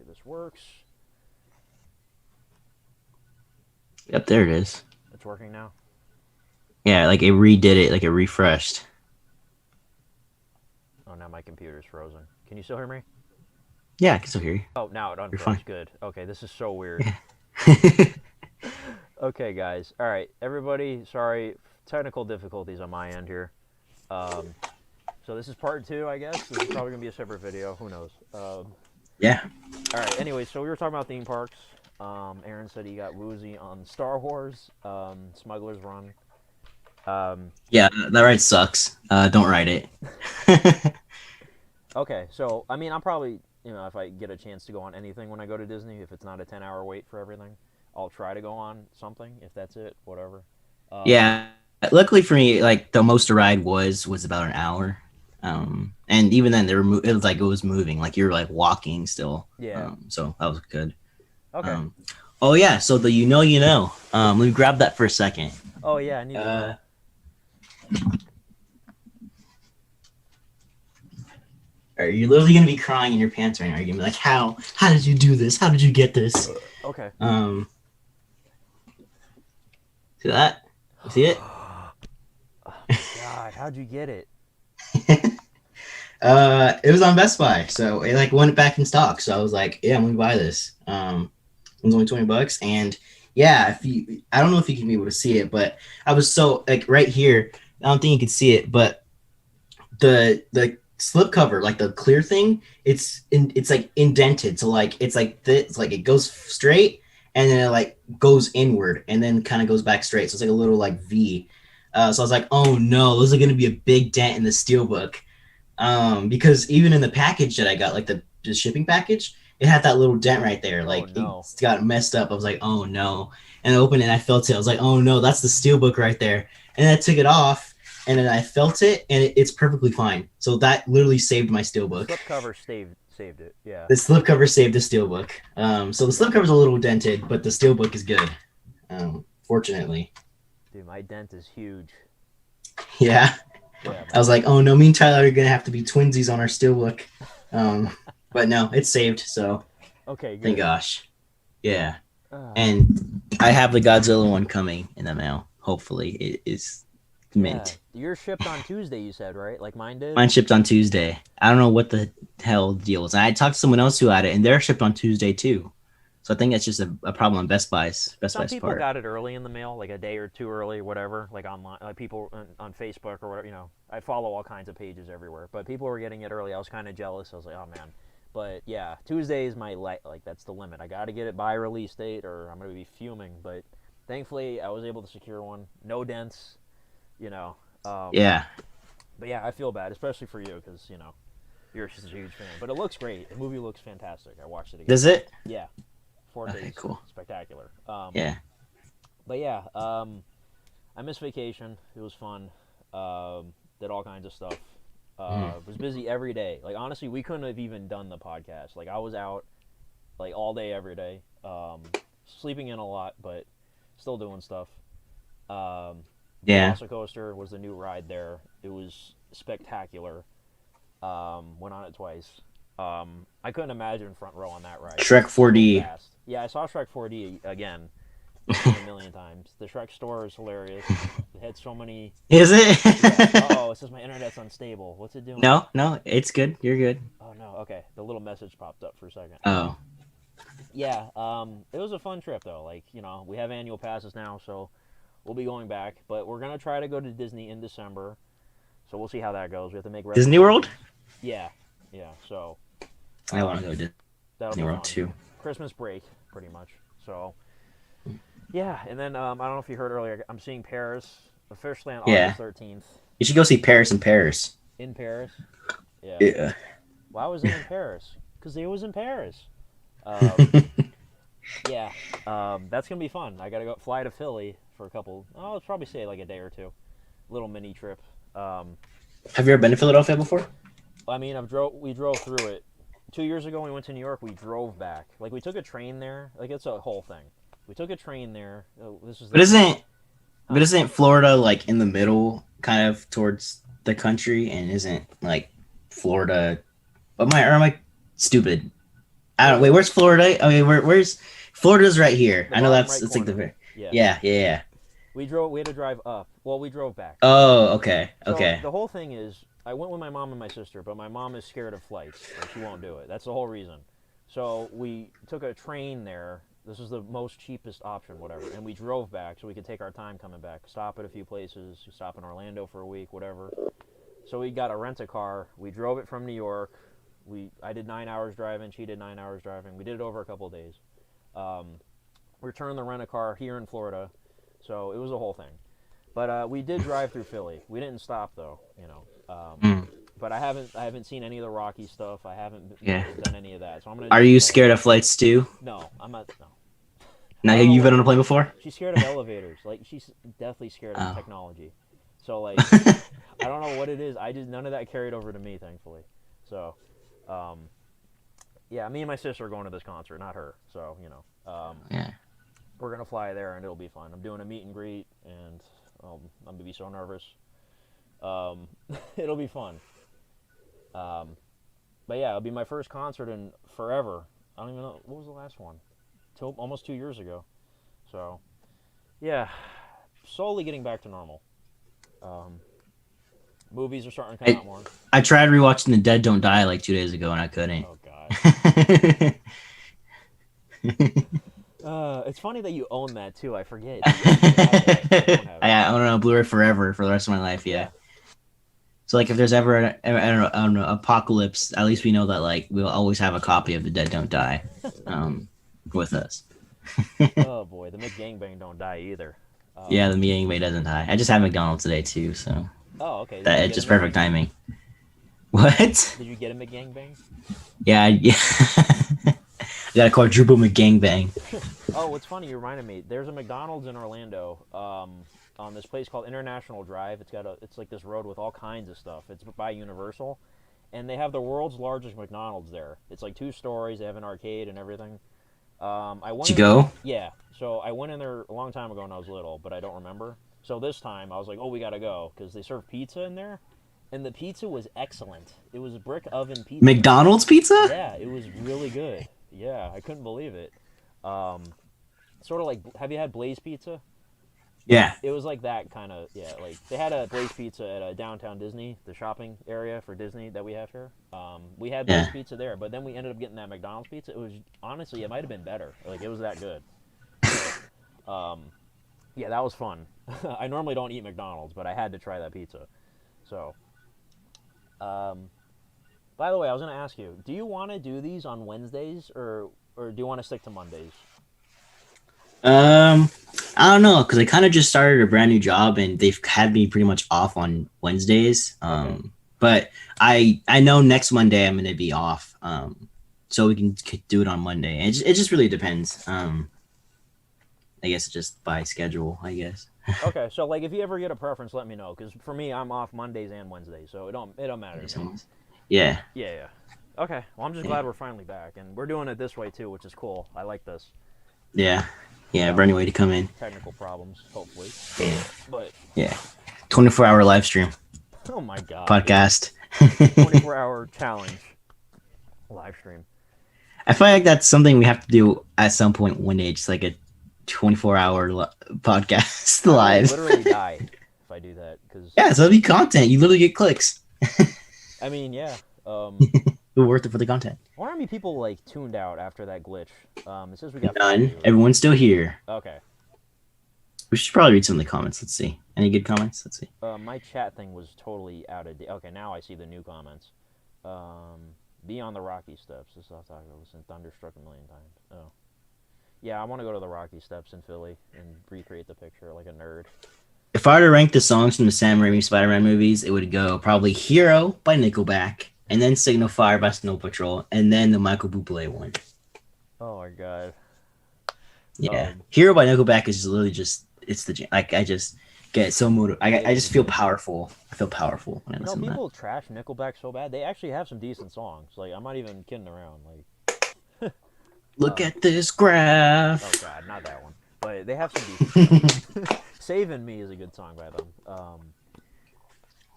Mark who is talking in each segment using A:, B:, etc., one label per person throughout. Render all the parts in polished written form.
A: this works.
B: Yep, there it is.
A: It's working now.
B: Yeah, like it redid it, like it refreshed.
A: Oh, now my computer's frozen. Can you still hear me?
B: Yeah, I can still hear you.
A: Oh, now it
B: You're fine.
A: unfroze. Good. Okay, this is so weird.
B: Yeah.
A: Okay, guys. All right, everybody. Sorry, technical difficulties on my end here. Um, so this is part two, I guess. This is probably gonna be a separate video. Who knows?
B: Yeah.
A: All right. Anyway, so we were talking about theme parks. Aaron said he got woozy on Star Wars, Smuggler's Run. Um,
B: Yeah, that ride sucks. Don't ride it.
A: okay, so I mean, I'm probably if I get a chance to go on anything when I go to Disney, if it's not a 10-hour wait for everything, I'll try to go on something. If that's it, whatever. Um,
B: Yeah. Luckily for me, like the most to ride was about an hour. And even then, it was like it was moving, like you're like walking still.
A: yeah.
B: So that was good.
A: Okay.
B: Um, oh yeah, so the you know. Let me grab that for a second.
A: Oh yeah, I need to
B: Uh,
A: know.
B: are you literally gonna be crying in your pants right now? You're gonna be like, how? How did you do this? How did you get this?
A: Okay.
B: Um, see that? You see it?
A: Oh, God, how'd you get it?
B: It was on Best Buy, so it like went back in stock. So I was like, yeah, I'm gonna buy this. It was only $20, and yeah, I don't know if you can be able to see it, but I was so like right here. I don't think you can see it, but the slip cover, like the clear thing, it's like indented. So like it's like this, like it goes straight and then it like goes inward and then kind of goes back straight. So it's like a little like V. So I was like, oh no, those are gonna be a big dent in the steelbook. Because even in the package that I got, like the shipping package, it had that little dent right there.
A: Oh
B: Like it
A: no.
B: got messed up. I was like, oh no. And I opened it and I felt it. I was like, oh no, that's the steelbook right there. And then I took it off and then I felt it and it's perfectly fine. So that literally saved my
A: The
B: steelbook.
A: slipcover saved it. Yeah.
B: The slipcover saved the steelbook. So the slipcover's a little dented, but the steelbook is good. Fortunately.
A: Dude, my dent is huge.
B: Yeah.
A: Yeah,
B: I was
A: man.
B: like, oh no, me and Tyler are gonna have to be twinsies on our steelbook. Um, but no, it's saved, so
A: Okay,
B: thank
A: good.
B: gosh. Yeah.
A: Uh,
B: And I have the Godzilla one coming in the mail. Hopefully it is
A: yeah.
B: mint.
A: Yours shipped on Tuesday, you said, right? Like mine did?
B: Mine shipped on Tuesday. I don't know what the hell the deal is. I talked to someone else who had it and they're shipped on Tuesday too. So I think that's just a problem on Best
A: Some
B: Buy's
A: people
B: part.
A: got it early in the mail, like a day or two early, whatever, like online, like people on Facebook or whatever. I follow all kinds of pages everywhere, but people were getting it early. I was kind of jealous. I was like, oh man. But yeah, Tuesday is my like that's the limit. I got to get it by release date, or I'm gonna be fuming. But thankfully, I was able to secure one. No dents, you know. Um,
B: Yeah.
A: but yeah, I feel bad, especially for you, because you're just a huge fan. But it looks great. The movie looks fantastic. I watched it again.
B: Does it?
A: Yeah,
B: Okay,
A: 4 days,
B: cool.
A: spectacular.
B: Yeah.
A: But yeah, I missed vacation. It was fun. Did all kinds of stuff.
B: Mm.
A: Was busy every day. Like honestly, we couldn't have even done the podcast. Like I was out like all day every day, sleeping in a lot, but still doing stuff. Um,
B: Yeah.
A: Velocicoaster was the new ride there. It was spectacular. Went on it twice. I couldn't imagine front row on that ride.
B: Shrek
A: So
B: 4D.
A: fast. Yeah, I saw Shrek 4D again. I've seen it a million times. The Shrek store is hilarious. It had so many.
B: Is
A: Yeah.
B: it?
A: Oh, it says my internet's unstable. What's it doing?
B: No, no, it's good. You're good.
A: Oh no. Okay. The little message popped up for a second.
B: Oh.
A: Yeah. It was a fun trip though. Like we have annual passes now, so we'll be going back. But we're gonna try to go to Disney in December. So we'll see how that goes. We have to make
B: Disney World?
A: reservations. Yeah. Yeah. So
B: I want
A: um,
B: to go to
A: that'll
B: Disney
A: be
B: World
A: fun.
B: too.
A: Christmas break, pretty much. So yeah, and then I don't know if you heard earlier, I'm seeing Paris officially on
B: Yeah.
A: August 13th
B: You should go see Paris in Paris.
A: in Paris. Yeah.
B: Yeah.
A: Why was it in Paris? Because they was in Paris. Um, yeah, that's gonna be fun. I gotta go fly to Philly for a couple. Oh, let's probably say like a day or two, little mini trip. Um,
B: Have you ever been to Philadelphia before?
A: I mean, we drove through it 2 years ago when we went to New York. We drove back. Like we took a train there. Like it's a whole thing. We took a train there. Oh, this was
B: But
A: the
B: isn't but
A: huh?
B: isn't Florida like in the middle, kind of towards the country, and isn't like Florida? Am I stupid? I don't. Wait, where's Florida? I mean, where's Florida's right here.
A: The
B: I know
A: bottom right
B: that's like the
A: corner.
B: very.
A: Yeah.
B: Yeah, yeah, yeah.
A: We drove. We had to drive up. Well, we drove back.
B: Oh, okay,
A: So
B: okay.
A: the whole thing is, I went with my mom and my sister, but my mom is scared of flights. Like, she won't do it. That's the whole reason. So we took a train there. This was the most cheapest option, whatever. And we drove back so we could take our time coming back. Stop at a few places. Stop in Orlando for a week, whatever. So we got a rent a car. We drove it from New York. I did 9 hours driving. She did 9 hours driving. We did it over a couple of days. Um, returned the rent a car here in Florida. So it was a whole thing. But we did drive through Philly. We didn't stop though, you know.
B: Mm,
A: But I haven't seen any of the Rocky stuff. I haven't
B: yeah.
A: done any of that. So I'm gonna.
B: Are
A: do
B: you
A: that.
B: scared of flights too?
A: No, I'm not. No.
B: Now
A: I don't know
B: you've been on
A: what-
B: a plane before.
A: She's scared of elevators. Like she's deathly scared of
B: Oh.
A: technology. So like I don't know what it is. None of that carried over to me, thankfully. So, yeah, me and my sister are going to this concert, not her. So you know,
B: Yeah.
A: we're gonna fly there and it'll be fun. I'm doing a meet and greet and I'm gonna be so nervous. It'll be fun. But yeah, it'll be my first concert in forever. I don't even know what was the last one. Almost 2 years ago. So, yeah, slowly getting back to normal. Movies are starting to come out more.
B: I tried rewatching The Dead Don't Die like 2 days ago and I couldn't.
A: Oh God. It's funny that you own that too. I forget. I
B: I don't know, Blu-ray forever for the rest of my life. Yeah. So like, if there's ever I don't know, apocalypse, at least we know that like we'll always have a copy of The Dead Don't Die, with us.
A: Oh boy, the McGangbang don't die either.
B: Yeah, the meeting way doesn't die. I just had McDonald's today too, so
A: Oh, okay.
B: that it's just perfect timing. What?
A: Did you get a McGangbang?
B: Yeah, yeah. I got a quadruple McGangbang.
A: Oh, what's funny, you reminded me. There's a McDonald's in Orlando, on this place called International Drive. It's like this road with all kinds of stuff. It's by Universal, and they have the world's largest McDonald's there. It's like 2 stories. They have an arcade and everything. I went.
B: Did you go?
A: Yeah. So I went in there a long time ago when I was little, but I don't remember. So this time I was like, oh, we gotta go because they serve pizza in there, and the pizza was excellent. It was a brick oven pizza.
B: McDonald's pizza?
A: Yeah, it was really good. Yeah, I couldn't believe it. Sort of like, have you had Blaze Pizza?
B: Yeah.
A: It was like that kind of, yeah. Like they had a Blaze Pizza at a downtown Disney, the shopping area for Disney that we have here. We had Blaze
B: Yeah.
A: Pizza there, but then we ended up getting that McDonald's pizza. It was honestly, it might have been better. Like it was that good. Yeah, that was fun. I normally don't eat McDonald's, but I had to try that pizza. So, by the way, I was going to ask you, do you want to do these on Wednesdays or do you want to stick to Mondays?
B: I don't know, because I kind of just started a brand new job and they've had me pretty much off on Wednesdays.
A: Okay.
B: But I know next Monday I'm gonna be off. So we can do it on Monday. It just really depends. I guess just by schedule, I guess.
A: Okay, so like if you ever get a preference, let me know. Because for me, I'm off Mondays and Wednesdays, so it don't matter to me.
B: Yeah.
A: Yeah. Okay. Well, I'm just glad we're finally back, and we're doing it this way too, which is cool. I like this.
B: Yeah. Yeah. Brand new way to come in.
A: Technical problems, hopefully.
B: Yeah.
A: But
B: Yeah. 24-hour live stream
A: oh my god.
B: podcast.
A: 24-hour challenge live stream.
B: I feel like that's something we have to do at some point one day, just like a 24-hour podcast
A: I
B: live.
A: will literally die if I do that because
B: Yeah, so it'll be content. You literally get clicks.
A: I mean, yeah.
B: It's worth it for the content.
A: I wonder how many people like tuned out after that glitch. It says we got 5
B: None.
A: viewers.
B: Everyone's still here.
A: Okay.
B: We should probably read some of the comments. Let's see. Any good comments? Let's see.
A: My chat thing was totally out of date. Okay, now I see the new comments. Be on the Rocky Steps. This is off topic. I was in Thunderstruck a million times. Oh. Yeah, I want to go to the Rocky Steps in Philly and recreate the picture like a nerd.
B: If I were to rank the songs from the Sam Raimi Spider-Man movies, it would go probably Hero by Nickelback, and then Signal Fire by Snow Patrol, and then the Michael Bublé one.
A: Oh my god.
B: Yeah. Hero by Nickelback is literally just, it's the jam. Like, I just get so motivated. I just feel powerful. I feel powerful when I
A: You know,
B: listen to that.
A: people trash Nickelback so bad. They actually have some decent songs. Like, I'm not even kidding around. Like,
B: Look at this graph.
A: oh god, not that one. But they have some decent songs. Saving Me is a good song by them.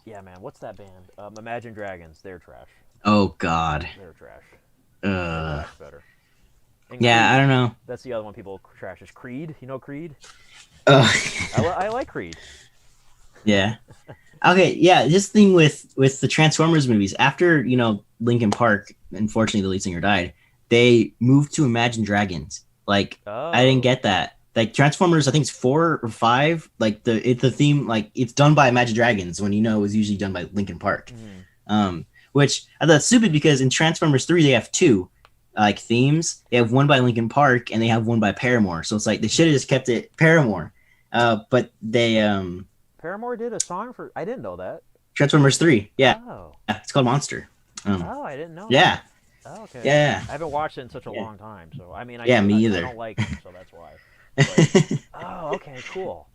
A: Yeah, man, what's that band? Imagine Dragons. They're trash.
B: Oh, God.
A: They're trash.
B: Uh,
A: Better. And
B: Yeah, I
A: Creed.
B: don't know.
A: That's the other one people trash is Creed. You know Creed?
B: Uh,
A: I like Creed.
B: yeah. Okay, yeah, this thing with the Transformers movies, after, Linkin Park, unfortunately the lead singer died, they moved to Imagine Dragons. Like, I didn't
A: Oh.
B: get that. Like Transformers, I think it's 4 or 5. Like the theme, like it's done by Imagine Dragons when it was usually done by Linkin Park.
A: Mm.
B: Which I thought stupid because in Transformers 3 they have two like themes. They have one by Linkin Park and they have one by Paramore. So it's like they should have just kept it Paramore. But they
A: Paramore did a song for. I didn't know that.
B: Transformers 3, yeah,
A: Oh.
B: it's called Monster.
A: Oh, I didn't know
B: Yeah,
A: that. Oh, okay.
B: yeah,
A: I haven't watched it in such a
B: yeah,
A: long time, so I mean,
B: yeah. Me
A: I
B: either.
A: don't like them, so that's why. But oh, okay, cool.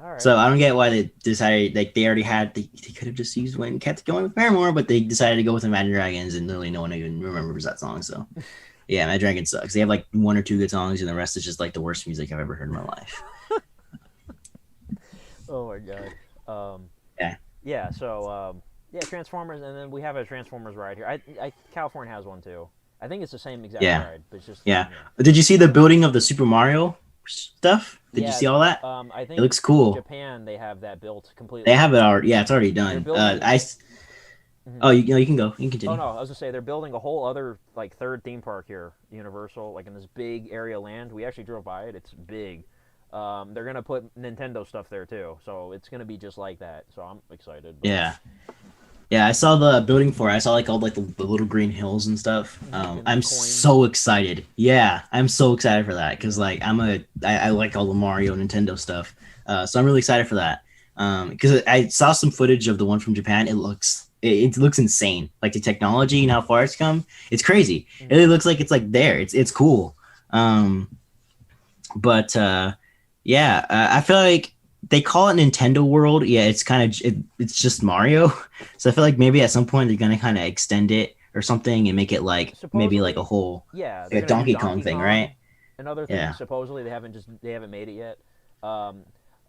A: All right.
B: So I don't get why they decided, like, they already had, they could have just used one, kept going with Paramore, but they decided to go with Imagine Dragons, and literally no one even remembers that song. So yeah, Imagine Dragons sucks. They have like one or two good songs, and the rest is just like the worst music I've ever heard in my life.
A: Oh my god.
B: Yeah.
A: Yeah. So yeah, Transformers, and then we have a Transformers ride here. California has one too. I think it's the same exact
B: Yeah.
A: ride, but it's just
B: Yeah. Did you see the building of the Super Mario stuff? Did you
A: Yeah.
B: see all that?
A: I
B: It
A: think
B: looks cool.
A: Japan they have that built completely.
B: They have it already. Yeah, it's already
A: They're
B: done.
A: building. Mhm.
B: Oh, you can go. You can
A: Oh
B: continue.
A: no, I was gonna say they're building a whole other like third theme park here, Universal, like in this big area of land. We actually drove by it. It's big. They're gonna put Nintendo stuff there too, so it's gonna be just like that. So I'm excited. But...
B: Yeah. Yeah, I saw the building for it. I saw like all like the little green hills and stuff.
A: And
B: I'm
A: the coins.
B: so excited. Yeah, I'm so excited for that because like I like all the Mario Nintendo stuff. So I'm really excited for that. Because I saw some footage of the one from Japan. It looks insane. Like the technology and how far it's come. It's crazy. It really looks like it's like there. It's cool. But yeah, I feel like they call it Nintendo World. Yeah, it's kind of it's just Mario. So I feel like maybe at some point they're gonna kind of extend it or something and make it like maybe like a
A: Supposedly,
B: whole
A: yeah, they're
B: like a
A: gonna do
B: Donkey Kong thing, right?
A: and other
B: Yeah.
A: things. Supposedly they haven't made it yet. Um,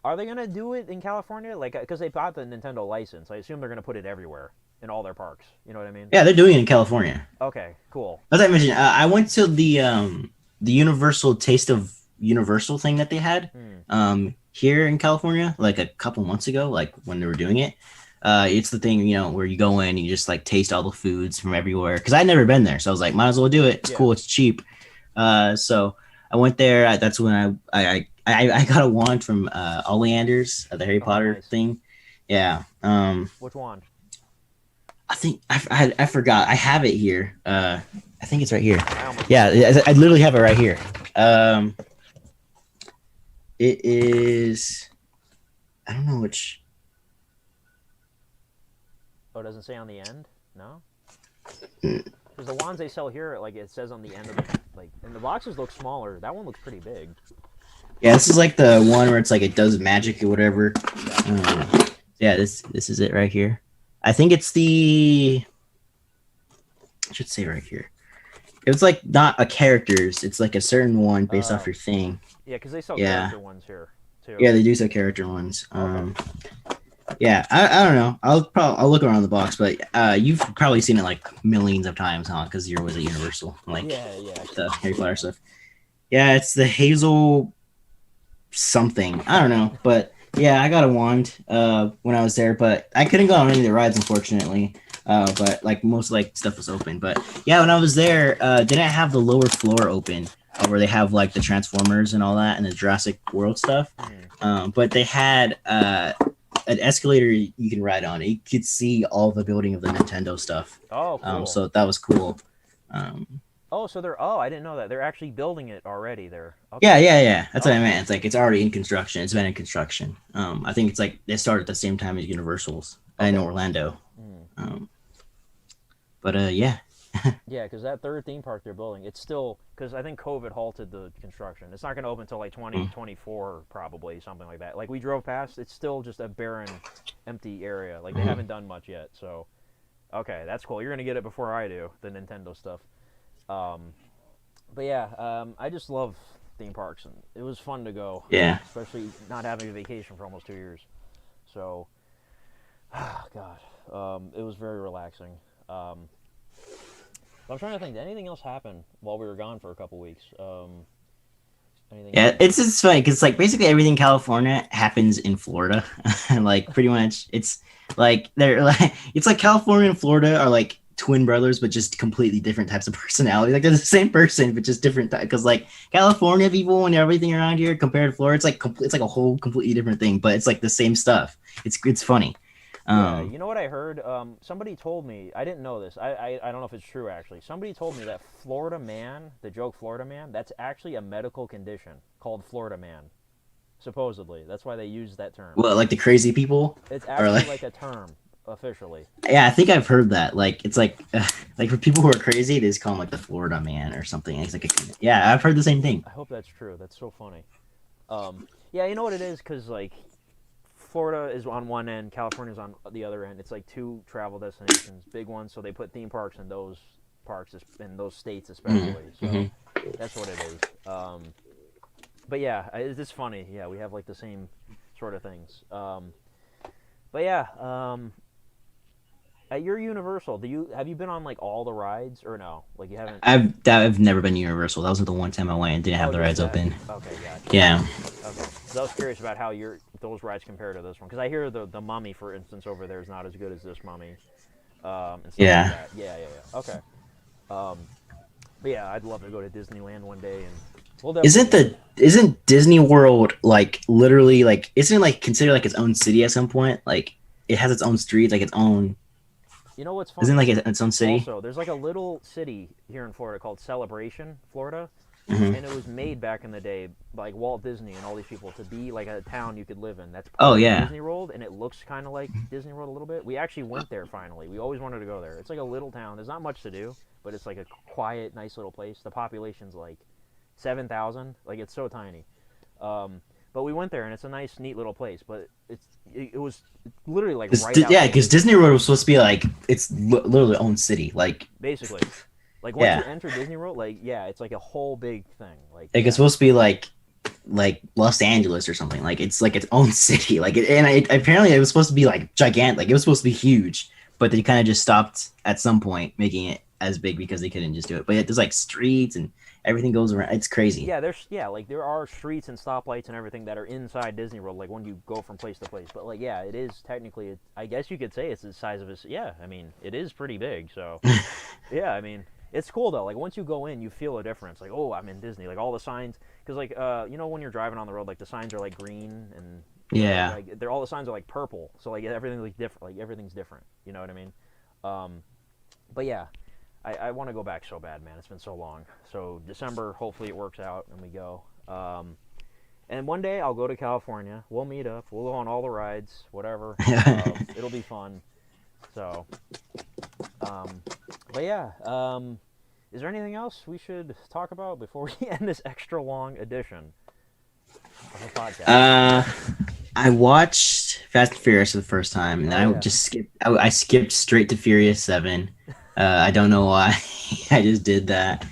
A: are they gonna do it in California? Like, because they bought the Nintendo license, I assume they're gonna put it everywhere in all their parks. You know what I mean?
B: Yeah, they're doing it in California.
A: Okay, cool.
B: As I mentioned, I went to the Universal Taste of Universal thing that they had here in California like a couple months ago, like when they were doing it. It's the thing, where you go in and you just like taste all the foods from everywhere. Because I'd never been there, so I was like, might as well do it. It's cool. It's cheap. So I went there. That's when I got a wand from Oleander's, the Harry Potter
A: nice.
B: thing. Yeah.
A: Which wand?
B: I think I forgot. I have it here. I think it's right here. Yeah, I literally have it right here. It is. I don't know which.
A: Oh, it doesn't say on the end? No?
B: Mm.
A: Because the wands they sell here, like it says on the end of the, like, and the boxes look smaller. That one looks pretty big.
B: Yeah, this is like the one where it's like it does magic or whatever. Yeah, this is it right here. I think it's the. I should say right here. It's like not a character's. It's like a certain one based off your thing.
A: Yeah, because they sell character ones here too.
B: Yeah, they do sell character ones.
A: Okay.
B: Yeah, I don't know. I'll look around the box, but you've probably seen it like millions of times, huh? Because you're always at Universal, like
A: yeah,
B: the Harry Potter stuff. Yeah, it's the Hazel something. I don't know, but yeah, I got a wand when I was there, but I couldn't go on any of the rides, unfortunately. But like most like stuff was open. But yeah, when I was there, didn't have the lower floor open where they have like the Transformers and all that and the Jurassic World stuff. But they had an escalator you can ride on. You could see all the building of the Nintendo stuff.
A: Oh, cool.
B: So that was cool.
A: So they're. Oh, I didn't know that. They're actually building it already there.
B: Okay. Yeah. That's what I meant. It's like it's already in construction. It's been in construction. I think it's like they started at the same time as Universal's in Orlando. But yeah.
A: Yeah, because that third theme park they're building, it's still, because I think COVID halted the construction. It's not going to open until like 2024 probably, something like that. Like we drove past, it's still just a barren, empty area. Like they haven't done much yet. So, okay, that's cool. You're going to get it before I do, the Nintendo stuff. But yeah, I just love theme parks, and it was fun to go.
B: Yeah.
A: Especially not having a vacation for almost 2 years. So, God, it was very relaxing. I'm trying to think. Did anything else happen while we were gone for a couple weeks? Anything
B: Yeah,
A: else?
B: it's funny because like basically everything in California happens in Florida. Like pretty much, it's like they're like it's like California and Florida are like twin brothers, but just completely different types of personality. Like they're the same person, but just different. Because like California people and everything around here compared to Florida, it's like it's like a whole completely different thing, but it's like the same stuff. It's funny.
A: Yeah,
B: Um,
A: you know what I heard? Somebody told me. I didn't know this. I don't know if it's true actually. Somebody told me that Florida man, the joke Florida man, that's actually a medical condition called Florida man. Supposedly, that's why they use that term.
B: well, like the crazy people,
A: It's
B: or
A: actually
B: like
A: like a term officially.
B: yeah, I think I've heard that. Like it's like like for people who are crazy, they just call him like the Florida man or something. It's like yeah, I've heard the same thing.
A: I hope that's true. That's so funny. Yeah, you know what it is? Because like Florida is on one end, California's on the other end. It's like two travel destinations, big ones. So they put theme parks in those parks in those states especially.
B: Mm-hmm.
A: So that's what it is. But yeah, it's just funny. Yeah, we have like the same sort of things. But yeah, at your Universal, do you have you been on like all the rides or no? Like you haven't?
B: I've never been to Universal. That was the one time I went and didn't have
A: Oh,
B: the
A: just
B: rides
A: that.
B: open.
A: Okay, gotcha.
B: Yeah.
A: Okay, because I was curious about how your those rides compare to this one. Because I hear the Mummy, for instance, over there is not as good as this Mummy, and stuff like
B: Yeah.
A: that. Yeah, yeah, yeah. Okay. Um, but yeah, I'd love to go to Disneyland one day, and we'll definitely.
B: Isn't Disney World like literally like isn't it like considered like its own city at some point? Like it has its own streets, like its own
A: You know what's
B: isn't it
A: funny?
B: like its own city?
A: Also, there's like a little city here in Florida called Celebration, Florida,
B: Hmm.
A: and it was made back in the day by like Walt Disney and all these people to be like a town you could live in. That's
B: Oh
A: part of
B: yeah.
A: Disney World, and it looks kind of like Disney World a little bit. We actually went there finally. We always wanted to go there. It's like a little town. There's not much to do, but it's like a quiet, nice little place. The population's like 7,000. Like it's so tiny. Um, but we went there, and it's a nice, neat little place. But it was literally like right
B: Yeah,
A: outside
B: because
A: Disney
B: Disney
A: World,
B: World was supposed to be like it's literally own city.
A: basically. Like once you
B: Yeah,
A: enter Disney World, like yeah, it's like a whole big thing. Like
B: like it's
A: yeah,
B: supposed to be like Los Angeles or something. Like it's like its own city. Like apparently it was supposed to be like gigantic. Like it was supposed to be huge, but they kind of just stopped at some point making it as big because they couldn't just do it. But there's like streets and everything goes around. It's crazy.
A: yeah, like there are streets and stoplights and everything that are inside Disney World, like when you go from place to place. But like yeah, it is technically, I guess you could say it's the size of a. Yeah, I mean it is pretty big. So yeah, I mean it's cool though. Like once you go in, you feel a difference. Like oh, I'm in Disney. Like all the signs, because like you know when you're driving on the road, like the signs are like green and
B: Yeah.
A: like they're all the signs are like purple. So like everything's like different. Like everything's different. You know what I mean? Um, but yeah, I want to go back so bad, man. It's been so long. So December, hopefully it works out and we go. And one day I'll go to California. We'll meet up. We'll go on all the rides, whatever. It'll be fun. So, um, but yeah. Is there anything else we should talk about before we end this extra long edition of the podcast?
B: uh, I watched Fast and Furious for the first time, and then
A: Oh
B: I
A: yeah.
B: just skipped. I skipped straight to Furious 7. I don't know why. I just did that.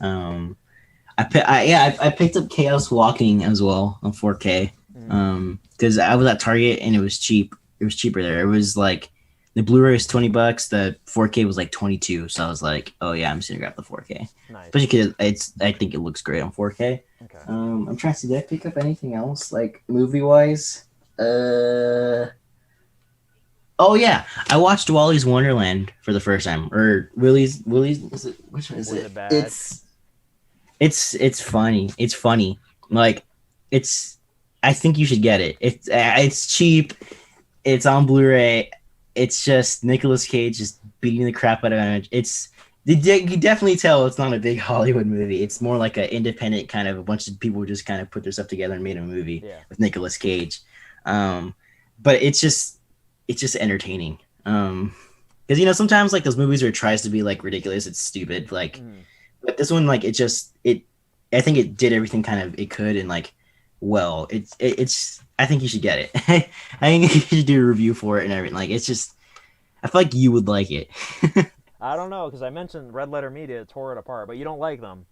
B: Um, I picked up Chaos Walking as well on 4K.
A: Mm,
B: Because I was at Target and it was cheap. It was cheaper there. It was like the Blu-ray was $20. The 4K was like 22. So I was like, oh yeah, I'm just gonna grab the 4K.
A: nice.
B: Especially because I think it looks great on 4K.
A: Okay.
B: I'm trying to see. Did I pick up anything else like movie wise? Oh yeah, I watched Wally's Wonderland for the first time, or Willie's. Is it, which one is
A: Was
B: it?
A: it bad?
B: It's funny. It's funny. Like it's. I think you should get it. It's cheap. It's on Blu-ray. It's just Nicolas Cage just beating the crap out of it. You definitely tell it's not a big Hollywood movie. It's more like an independent kind of a bunch of people who just kind of put their stuff together and made a movie
A: Yeah.
B: with Nicolas Cage. But it's just entertaining. Because sometimes like those movies where it tries to be like ridiculous, it's stupid. Like,
A: Mm.
B: but this one like it. I think it did everything kind of it could and like well. It's. I think you should get it. I think you should do a review for it and everything. Like it's just. I feel like you would like it.
A: I don't know because I mentioned Red Letter Media tore it apart, but you don't like them,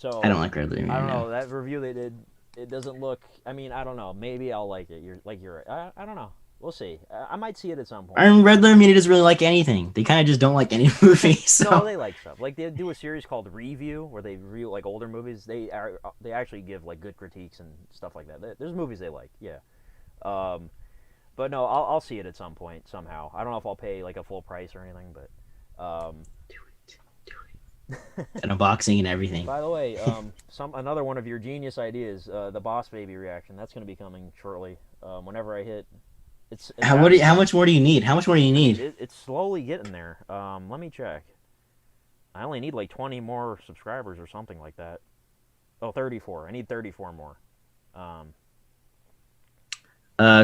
B: I don't
A: so
B: like Red Letter
A: I don't
B: Media.
A: know that review they did. It doesn't look. I mean, I don't know. Maybe I'll like it. You're. I don't know. We'll see. I might see it at some point.
B: And Red Letter Media doesn't really like anything. They kind of just don't like any movie. So
A: No, they like stuff. Like they do a series called Review where they review like older movies. They actually give like good critiques and stuff like that. There's movies they like. Yeah. Um, but no, I'll see it at some point somehow. I don't know if I'll pay like a full price or anything, but
B: do it. And unboxing and everything.
A: by the way, another one of your genius ideas, the Boss Baby reaction. That's going to be coming shortly. Whenever I hit,
B: How much more do you need? How much more do you need?
A: it's slowly getting there. Let me check. I only need like 20 more subscribers or something like that. Oh, 34. I need 34 more.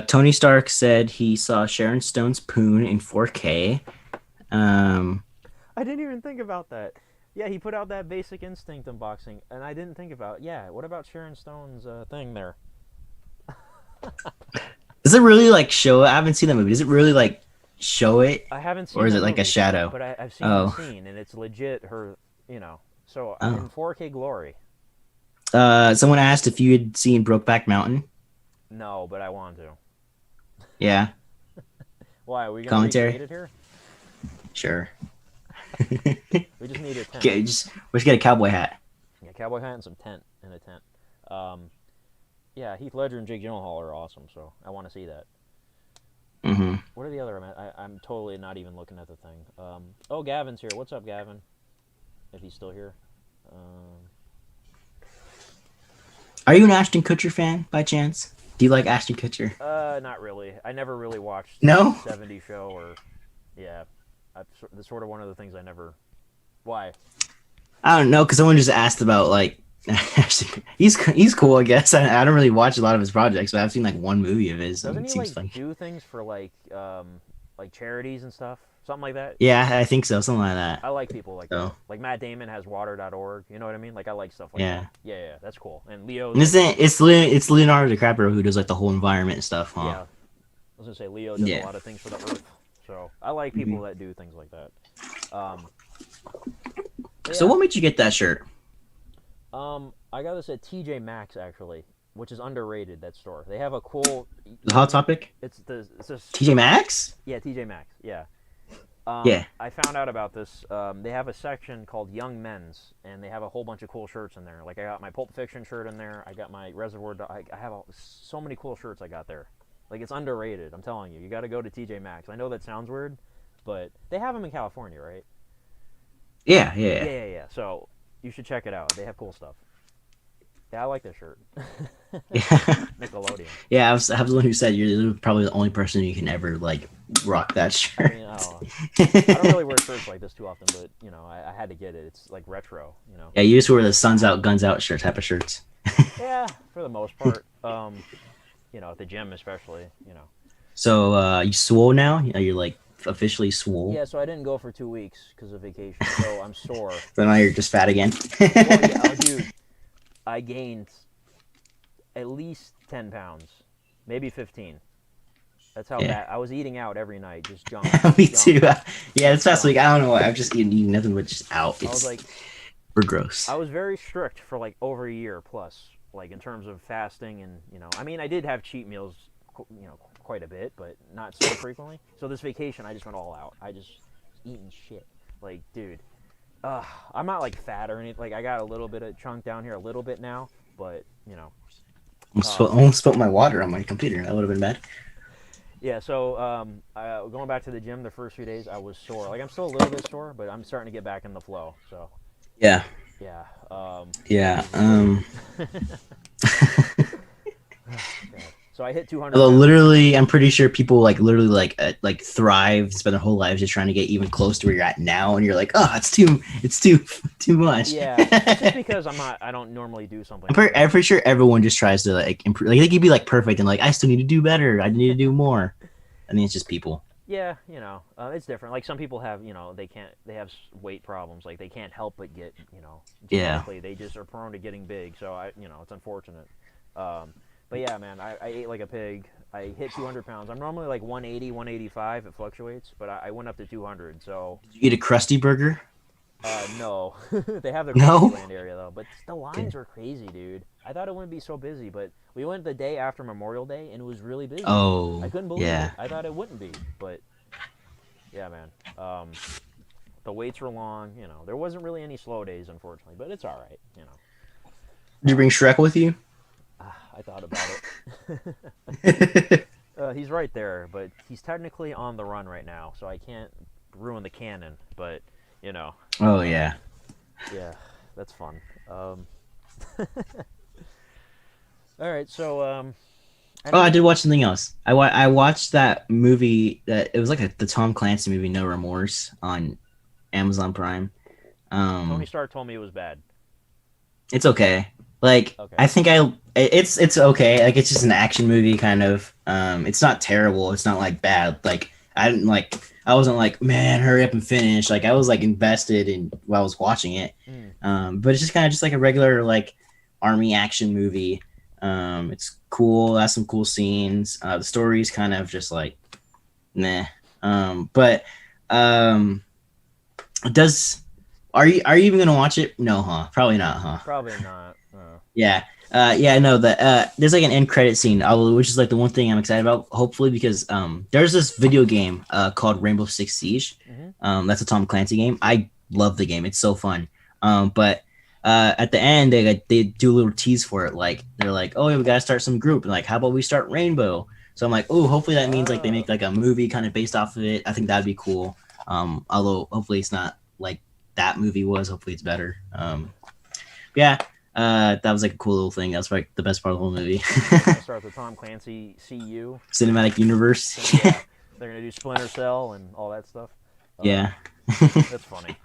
B: Tony Stark said he saw Sharon Stone's Poon in 4K.
A: I didn't even think about that. Yeah, he put out that Basic Instinct unboxing, and I didn't think about. Yeah, what about Sharon Stone's thing there?
B: Does it really like show it? I haven't seen that movie. Does it really like show it?
A: I haven't seen.
B: Or is
A: that
B: it like a
A: movie,
B: shadow?
A: But I've seen the scene, and it's legit. Her, so in 4K glory.
B: Someone asked if you had seen Brokeback Mountain.
A: No, but I want to.
B: Yeah.
A: Why? Are we gonna
B: Commentary?
A: recreate it here?
B: Sure.
A: We just need a tent.
B: Okay, we just get a cowboy hat.
A: Yeah, cowboy hat and some tent in a tent. Yeah, Heath Ledger and Jake Gyllenhaal are awesome, so I want to see that.
B: Mm-hmm.
A: What are the other? I'm totally not even looking at the thing. Oh, Gavin's here. What's up, Gavin? If he's still here.
B: Are you an Ashton Kutcher fan by chance? Do you like Ashton Kutcher?
A: Not really. I never really watched
B: No?
A: the 70s show or, yeah. That's sort of one of the things I never. Why?
B: I don't know, because someone just asked about like he's cool, I guess. I don't really watch a lot of his projects, but I've seen like one movie of his.
A: Doesn't
B: It
A: he
B: seems
A: like do things for like charities and stuff, something like that?
B: Yeah, I think so, something like that.
A: I like people like
B: So.
A: that. Like Matt Damon has water.org. You know what I mean? Like I like stuff like
B: Yeah.
A: that. Yeah, that's cool. And Leo.
B: And it's Leonardo DiCaprio who does like the whole environment and stuff, huh?
A: Yeah. I was gonna say Leo does a lot of things for the Earth, so I like people that do things like that.
B: So what made you get that shirt?
A: I got this at TJ Maxx actually, which is underrated. That store. They have a cool.
B: The Hot Topic?
A: It's this.
B: TJ Maxx?
A: Yeah, TJ Maxx. Yeah.
B: Yeah.
A: I found out about this. They have a section called Young Men's, and they have a whole bunch of cool shirts in there. Like I got my Pulp Fiction shirt in there. I got my Reservoir. I have so many cool shirts I got there. Like it's underrated. I'm telling you. You got to go to TJ Maxx. I know that sounds weird, but they have them in California, right?
B: Yeah.
A: So you should check it out. They have cool stuff. Yeah, I like this shirt.
B: Yeah.
A: Nickelodeon.
B: Yeah, I was the one who said you're probably the only person who can ever like rock that shirt.
A: I mean, I don't really wear shirts like this too often, but I had to get it. It's like retro,
B: Yeah, you just wear the "Suns Out, Guns Out" shirt type of shirts.
A: Yeah, for the most part. At the gym especially.
B: So you swole now? You're like officially swole.
A: Yeah, so I didn't go for 2 weeks because of vacation, so I'm sore.
B: So now you're just fat again.
A: Well, yeah, dude, I gained at least 10 pounds, maybe 15. That's how bad. I was eating out every night, just junk.
B: Me too. Yeah, it's fast. Like I don't know. I've just eaten nothing but just out.
A: I was like,
B: we're gross.
A: I was very strict for like over a year plus, like in terms of fasting and I mean, I did have cheat meals, quite a bit, but not so frequently. So this vacation, I just went all out. I just eating shit. Like, dude, I'm not like fat or anything. Like I got a little bit of chunk down here, a little bit now, but
B: almost spilled my water on my computer. That would have been bad.
A: Yeah, so going back to the gym the first few days, I was sore. Like I'm still a little bit sore, but I'm starting to get back in the flow. So
B: yeah.
A: So I hit 200.
B: Although literally, I'm pretty sure people literally thrive, spend their whole lives just trying to get even close to where you're at now, and you're like, oh, it's too much.
A: Yeah, it's just because I don't normally do something.
B: I'm pretty sure everyone just tries to like improve. Like they could be like perfect and like I still need to do better. I need to do more. I think it's just people.
A: Yeah, it's different. Like some people have, they have weight problems. Like they can't help but get, genetically, they just are prone to getting big. So it's unfortunate. But yeah, man, I ate like a pig. I hit 200 pounds. I'm normally like 180, 185. It fluctuates, but I went up to 200. So
B: did you eat a Krusty Burger?
A: No, they have the
B: No.
A: Graceland area though, but the lines were crazy, dude. I thought it wouldn't be so busy, but we went the day after Memorial Day and it was really busy. I
B: Oh,
A: couldn't believe
B: yeah.
A: it. I thought it wouldn't be, but yeah, man. The waits were long. You know, there wasn't really any slow days, unfortunately, but it's all right. You know,
B: Did you bring Shrek with you?
A: I thought about it.
B: Oh
A: He's right there, but he's technically on the run right now, so I can't ruin the canon. But you know, uh,
B: yeah.
A: yeah, that's fun. All right, so I
B: Oh,
A: know
B: I did
A: you.
B: watch something else. I watched that movie that it was like the Tom Clancy movie, No Remorse, on Amazon Prime.
A: Tony
B: Um,
A: Stark told me it was bad.
B: it's okay. Like
A: Okay.
B: I think it's okay. Like it's just an action movie kind of. It's not terrible. It's not like bad. Like I didn't like. I wasn't like, man, hurry up and finish. Like I was like invested in while I was watching it.
A: Mm.
B: But it's just kind of just like a regular like army action movie. It's cool. Has some cool scenes. The story's kind of just like, nah. But um, does are you even gonna watch it? No, huh? Probably not, huh?
A: Probably not.
B: Yeah. Yeah, no, there's like an end credit scene, which is like the one thing I'm excited about, hopefully, because there's this video game called Rainbow Six Siege.
A: Mm-hmm.
B: That's a Tom Clancy game. I love the game. It's so fun. But at the end they do a little tease for it. Like they're like, oh yeah, we gotta start some group. And like, how about we start Rainbow? So I'm like, oh, hopefully that means like they make
A: Oh.
B: like a movie kind of based off of it. I think that'd be cool. Although hopefully it's not like that movie was. Hopefully it's better. Yeah, that was like a cool little thing. That was like the best part of the whole movie.
A: So they're gonna start the Tom Clancy CU.
B: Cinematic universe.
A: Yeah, they're gonna do Splinter Cell and all that stuff.
B: Yeah.
A: That's funny.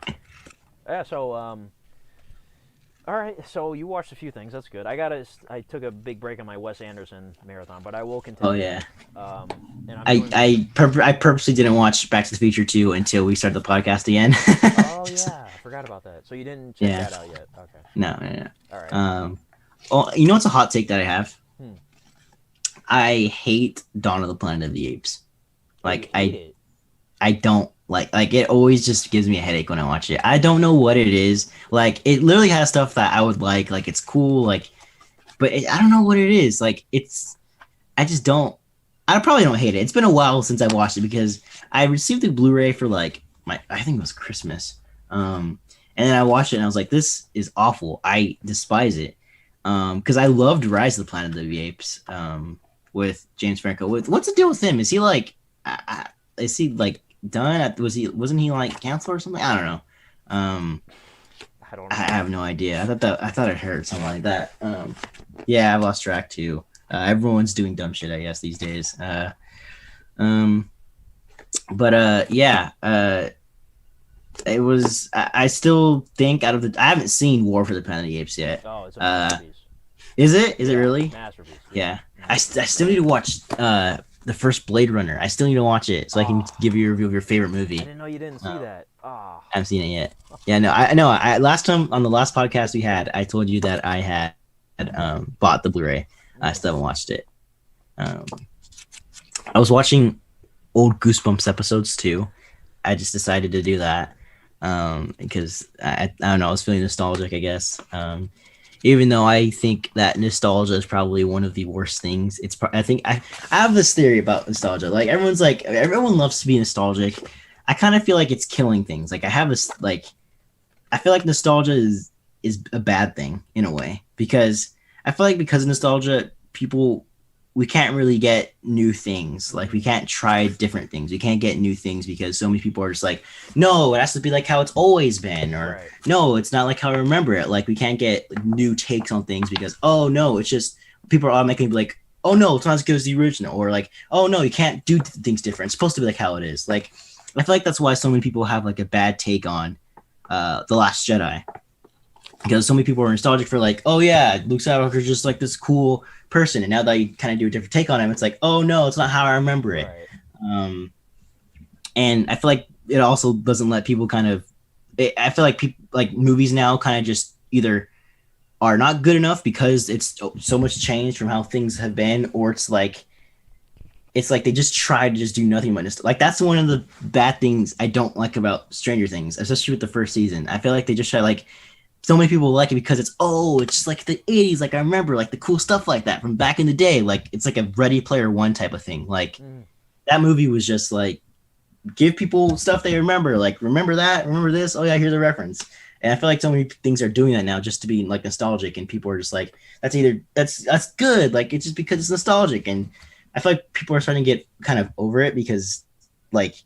A: Yeah. So all right. So you watched a few things. That's good. I took a big break on my Wes Anderson marathon, but I will
B: Oh
A: continue.
B: yeah.
A: Um, and I'm
B: I
A: doing.
B: I purposely didn't watch Back to the Future 2 until we started the podcast again.
A: Oh
B: Just-
A: yeah, I forgot about that. So you didn't check
B: yeah.
A: that out yet? Okay.
B: No, no, no.
A: All right.
B: Oh, you know what's a hot take that I have?
A: Hmm.
B: I hate Dawn of the Planet of the Apes. Like
A: You hate it.
B: I don't like it always just gives me a headache when I watch it. I don't know what it is. Like it literally has stuff that I would like it's cool but I don't know what it is. Like I just don't I probably don't hate it. It's been a while since I watched it because I received the Blu-ray for like I think it was Christmas. And then I watched it and I was like, this is awful. I despise it. Because I loved Rise of the Planet of the Apes. With James Franco. What's the deal with him? Is he like is he like done? Wasn't he like canceled or something? I don't know.
A: I don't
B: I
A: know.
B: have no idea. I thought I heard something like that. Yeah, I've lost track too. Everyone's doing dumb shit, I guess, these days. Um, but yeah, it was. I still think out of the. I haven't seen War for the Planet of the Apes yet.
A: Oh, it's a
B: Uh,
A: masterpiece.
B: Is it? Is it
A: Yeah,
B: really?
A: masterpiece?
B: Yeah. I still need to watch the first Blade Runner. I still need to watch it so I can
A: Oh.
B: give you a review of your favorite movie.
A: I didn't know you didn't see
B: Oh.
A: that. Ah.
B: I haven't seen it yet. Yeah, no, I know. I last time on the last podcast we had, I told you that I had bought the Blu-ray. I still haven't watched it. I was watching old Goosebumps episodes too. I just decided to do that because I don't know. I was feeling nostalgic, I guess. Even though I think that nostalgia is probably one of the worst things. I think I have this theory about nostalgia. Like everyone loves to be nostalgic. I kind of feel like it's killing things. Like I have this I feel like nostalgia is a bad thing in a way because I feel like because of nostalgia, we can't really get new things. Like we can't try different things. We can't get new things because so many people are just like, no, it has to be like how it's always been, or
A: Right.
B: no, it's not like how I remember it. Like we can't get new takes on things because oh no, it's just people are automatically like, oh no, it's not as good as the original, or like, oh no, you can't do things different. It's supposed to be like how it is. Like I feel like that's why so many people have like a bad take on The Last Jedi. Because so many people are nostalgic for like, oh yeah, Luke Skywalker's just like this cool person, and now that you kind of do a different take on him, it's like, oh no, it's not how I remember it.
A: Right.
B: And I feel like it also doesn't let people kind of. I feel like people like movies now kind of just either are not good enough because it's so much changed from how things have been, or it's like it's like they just try to just do nothing but like that's one of the bad things I don't like about Stranger Things, especially with the first season. I feel like they just try like so many people like it because it's just like the 80s. Like I remember like the cool stuff like that from back in the day. Like it's like a Ready Player One type of thing. Like that movie was just like give people stuff they remember. Like remember that, remember this. Oh yeah, here's a reference. And I feel like so many things are doing that now just to be like nostalgic, and people are just like, that's good. Like it's just because it's nostalgic, and I feel like people are starting to get kind of over it because like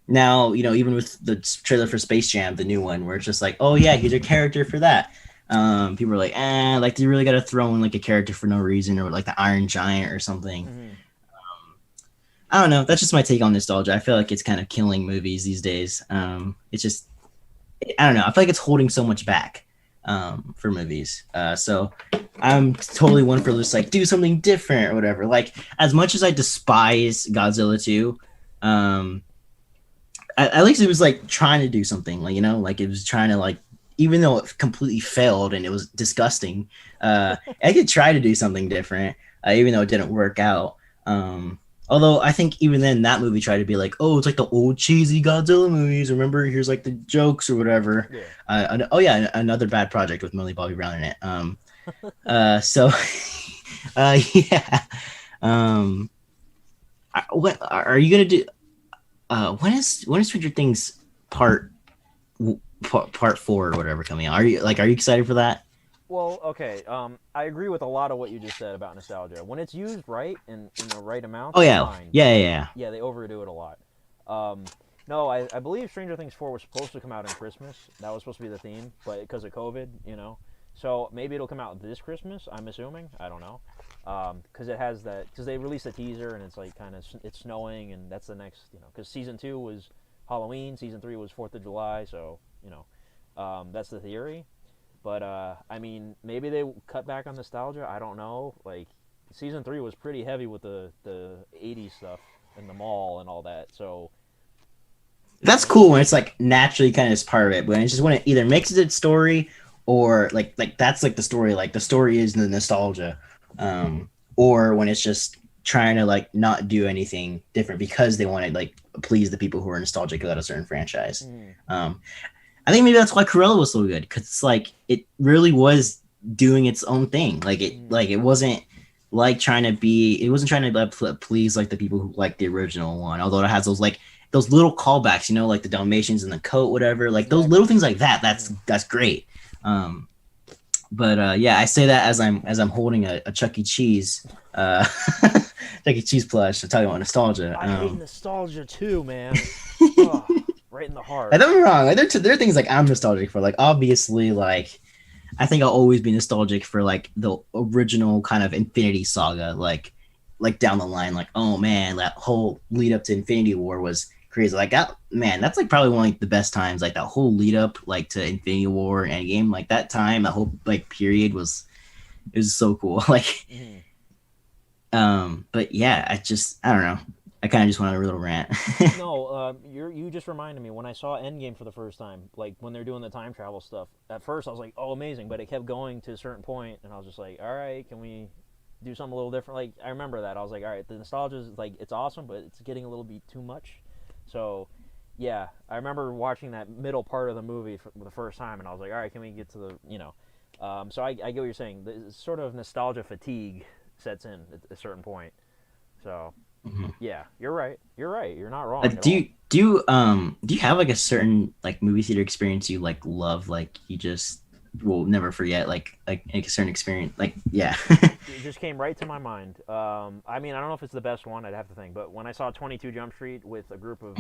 B: now, even with the trailer for Space Jam, the new one, where it's just like, oh yeah, here's a character for that. People are like, like they really got to throw in like a character for no reason, or like the Iron Giant or something. I don't know. That's just my take on nostalgia. I feel like it's kind of killing movies these days. It's just, I don't know. I feel like it's holding so much back for movies. So I'm totally one for just like do something different or whatever. Like as much as I despise Godzilla 2, at least it was like trying to do something, like like it was trying to like, even though it completely failed and it was disgusting, I could try to do something different, even though it didn't work out. Although I think even then that movie tried to be like, oh, it's like the old cheesy Godzilla movies. Remember, here's like the jokes or whatever. Yeah. Another bad project with Millie Bobby Brown in it. So, yeah. What are you gonna do? When is Stranger Things part 4 or whatever coming out? Are you excited for that?
A: Well, okay. I agree with a lot of what you just said about nostalgia. When it's used right and in the right amount,
B: Oh
A: it's
B: yeah,
A: fine.
B: yeah.
A: Yeah, they overdo it a lot. No, I believe Stranger Things 4 was supposed to come out in Christmas. That was supposed to be the theme, but because of COVID, So maybe it'll come out this Christmas, I'm assuming. I don't know. Because it has that, because they released a teaser and it's like kind of, it's snowing, and that's the next, because season 2 was Halloween, season 3 was 4th of July, so, that's the theory. But, I mean, maybe they cut back on nostalgia. I don't know. Like, season 3 was pretty heavy with the 80s stuff and the mall and all that. So
B: that's cool when it's like naturally kind of is part of it. But when it's just when it either makes it story or like that's like the story. Like the story is the nostalgia, or when it's just trying to like not do anything different because they want to like please the people who are nostalgic about a certain franchise. I think maybe that's why Cruella was so good, because it's like it really was doing its own thing. Like it wasn't like trying to be. It wasn't trying to please like the people who like the original one. Although it has those little callbacks, like the Dalmatians and the coat, whatever. Like those little things like that. That's great. But yeah, I say that as I'm holding a Chuck E. Cheese, Chuck E. Cheese plush. I'm talking about nostalgia.
A: I hate nostalgia too, man. Oh, right in the heart.
B: I don't get me wrong. Like, there are things like I'm nostalgic for. Like obviously, like I think I'll always be nostalgic for like the original kind of Infinity Saga. Like down the line, like oh man, that whole lead up to Infinity War was crazy. Like that, man, that's like probably one of like, the best times. Like that whole lead up like to Infinity War and Endgame. Like that time, that whole like period was so cool. Like, but yeah, I don't know. I kind of just went on a little rant.
A: No, you just reminded me when I saw Endgame for the first time, like when they're doing the time travel stuff. At first, I was like, "Oh, amazing!" But it kept going to a certain point, and I was just like, "All right, can we do something a little different?" Like I remember that I was like, "All right, the nostalgia is like it's awesome, but it's getting a little bit too much." So, yeah, I remember watching that middle part of the movie for the first time, and I was like, "All right, can we get to the So I get what you're saying. The sort of nostalgia fatigue sets in at a certain point. So. Yeah, you're right. You're not wrong.
B: Do you have like a certain like movie theater experience you like love, like you just will never forget, like a certain experience, like yeah.
A: It just came right to my mind. I mean, I don't know if it's the best one. I'd have to think. But when I saw 22 Jump Street with a group of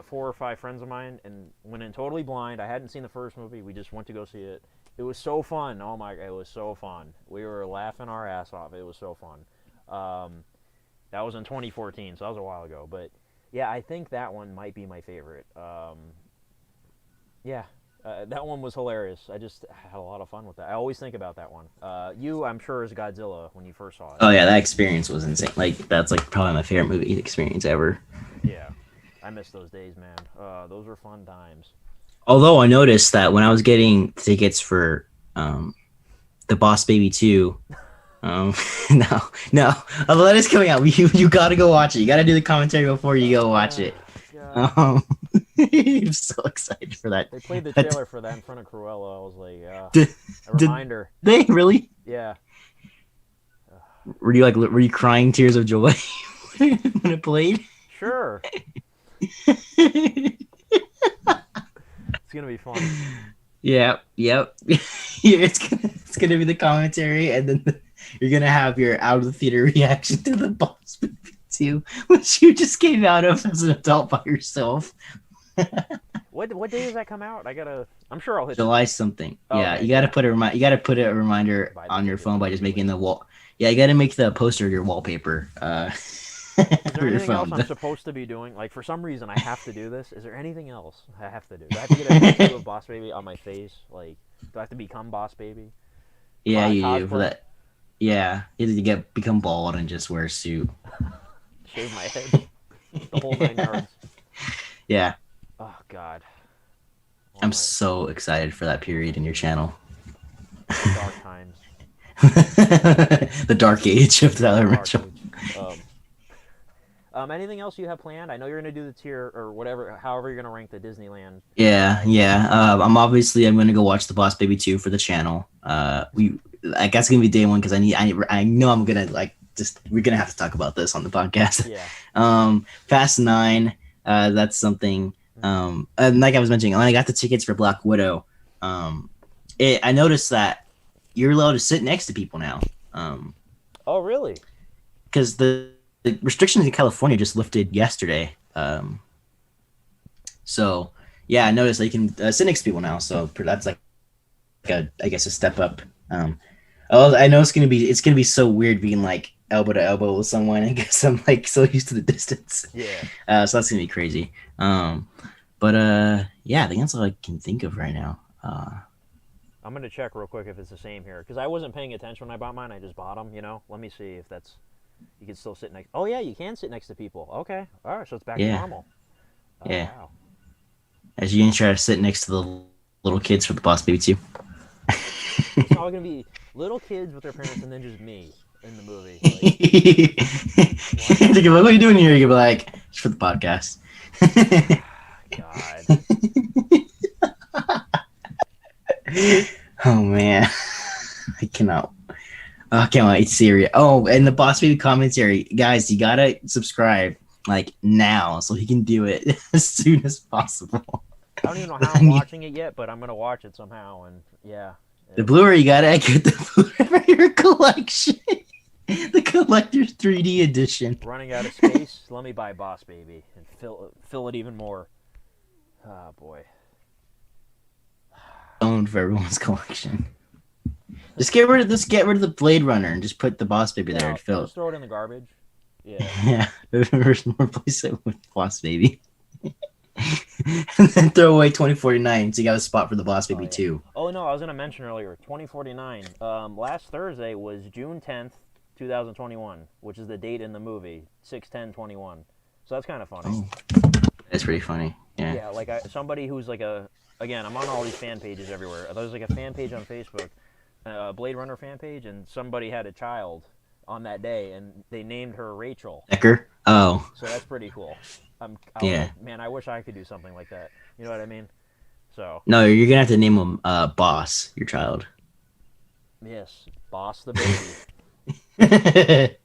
A: 4 or 5 friends of mine, and went in totally blind. I hadn't seen the first movie. We just went to go see it. It was so fun. Oh my! It was so fun. We were laughing our ass off. It was so fun. That was in 2014, so that was a while ago. But yeah, I think that one might be my favorite. Yeah, that one was hilarious. I just had a lot of fun with that. I always think about that one. I'm sure, is Godzilla when you first saw it.
B: Oh yeah, that experience was insane. Like that's like probably my favorite movie experience ever.
A: Yeah, I miss those days, man. Those were fun times.
B: Although I noticed that when I was getting tickets for the Boss Baby 2, No, no. A letter's coming out. You gotta go watch it. You gotta do the commentary before you go watch it.
A: God.
B: I'm so excited for that.
A: They played the
B: That-
A: trailer for that in front of Cruella. I was like,
B: Did,
A: a
B: did
A: reminder.
B: they really?
A: Yeah.
B: Were you crying tears of joy when it played?
A: Sure. It's gonna be fun.
B: Yeah, yep. Yeah, it's gonna be the commentary, and then you're gonna have your out of the theater reaction to the Boss Baby 2, which you just came out of as an adult by yourself.
A: What day does that come out? I'm sure I'll hit
B: July something.
A: Oh,
B: Yeah,
A: okay,
B: you gotta
A: yeah.
B: put a reminder
A: Buy the
B: on your
A: tickets
B: phone by just making
A: immediately.
B: the wall. Yeah, you gotta make the poster your wallpaper.
A: Is
B: For
A: there
B: your
A: anything else
B: phone.
A: I'm supposed to be doing? Like, for some reason, I have to do this. Is there anything else I have to do? Do I have to get a tattoo of Boss Baby on my face? Like, do I have to become Boss Baby?
B: Yeah, you do for
A: Cosplay?
B: that. Yeah, you have to become bald and just wear a suit.
A: Shave my head? The whole 9 yards?
B: Yeah,
A: Oh, God. Oh,
B: I'm
A: my-
B: so excited for that period in your channel.
A: dark times.
B: The dark age of Tyler
A: Dark
B: Mitchell.
A: age. Anything else you have planned? I know you're gonna do the tier or whatever, however you're gonna rank the Disneyland.
B: Yeah, yeah. I'm gonna go watch the Boss Baby 2 for the channel. I guess it's gonna be day one because I know I'm gonna we're gonna have to talk about this on the podcast.
A: Yeah.
B: Fast 9. That's something. And like I was mentioning, when I got the tickets for Black Widow, I noticed that you're allowed to sit next to people now.
A: Oh, really?
B: Because the restrictions in California just lifted yesterday. So yeah, I noticed that you can sit next to people now. So that's like I guess a step up. I know it's gonna be so weird being like elbow to elbow with someone. I guess I'm like so used to the distance.
A: Yeah.
B: So that's gonna be crazy. But yeah, I think that's all I can think of right now.
A: I'm gonna check real quick if it's the same here because I wasn't paying attention when I bought mine. I just bought them. Let me see if that's. You can still sit next. Oh yeah, you can sit next to people. Okay. All right, so it's back to
B: Yeah.
A: normal. Oh,
B: Yeah.
A: Wow.
B: As you try to sit next to the little kids for the Boss Baby 2.
A: It's all gonna be little kids with their parents and then just me in the movie. Like,
B: They're like, what are you doing here? You're like, it's for the podcast.
A: God.
B: Oh man, I cannot. Oh, I can't wait. Serious. Oh, and the Boss Baby commentary, guys, you gotta subscribe like now so he can do it as soon as possible.
A: I don't even know how I'm watching it yet, but I'm gonna watch it somehow. And yeah.
B: The Blu-ray, you gotta get the Blu-ray for your collection. The collector's 3D edition.
A: Running out of space. Let me buy Boss Baby and fill it even more. Oh boy.
B: Owned for everyone's collection. Just get rid of the Blade Runner and just put the Boss Baby there and fill.
A: Just throw it in the garbage. Yeah.
B: Yeah, there's more place it with Boss Baby. And then throw away 2049 so you got a spot for the Boss Baby
A: yeah.
B: 2.
A: Oh no, I was gonna mention earlier 2049. Last Thursday was June 10th, 2021, which is the date in the movie 6/10/21. So that's kind of funny.
B: Oh, that's pretty funny. Yeah.
A: Yeah, like somebody who's like again, I'm on all these fan pages everywhere. There's like a fan page on Facebook, a Blade Runner fan page, and somebody had a child on that day, and they named her Rachel.
B: Decker. Oh.
A: So that's pretty cool.
B: Yeah.
A: Man, I wish I could do something like that. You know what I mean? So.
B: No, you're gonna have to name him Boss, your child.
A: Yes, Boss the baby.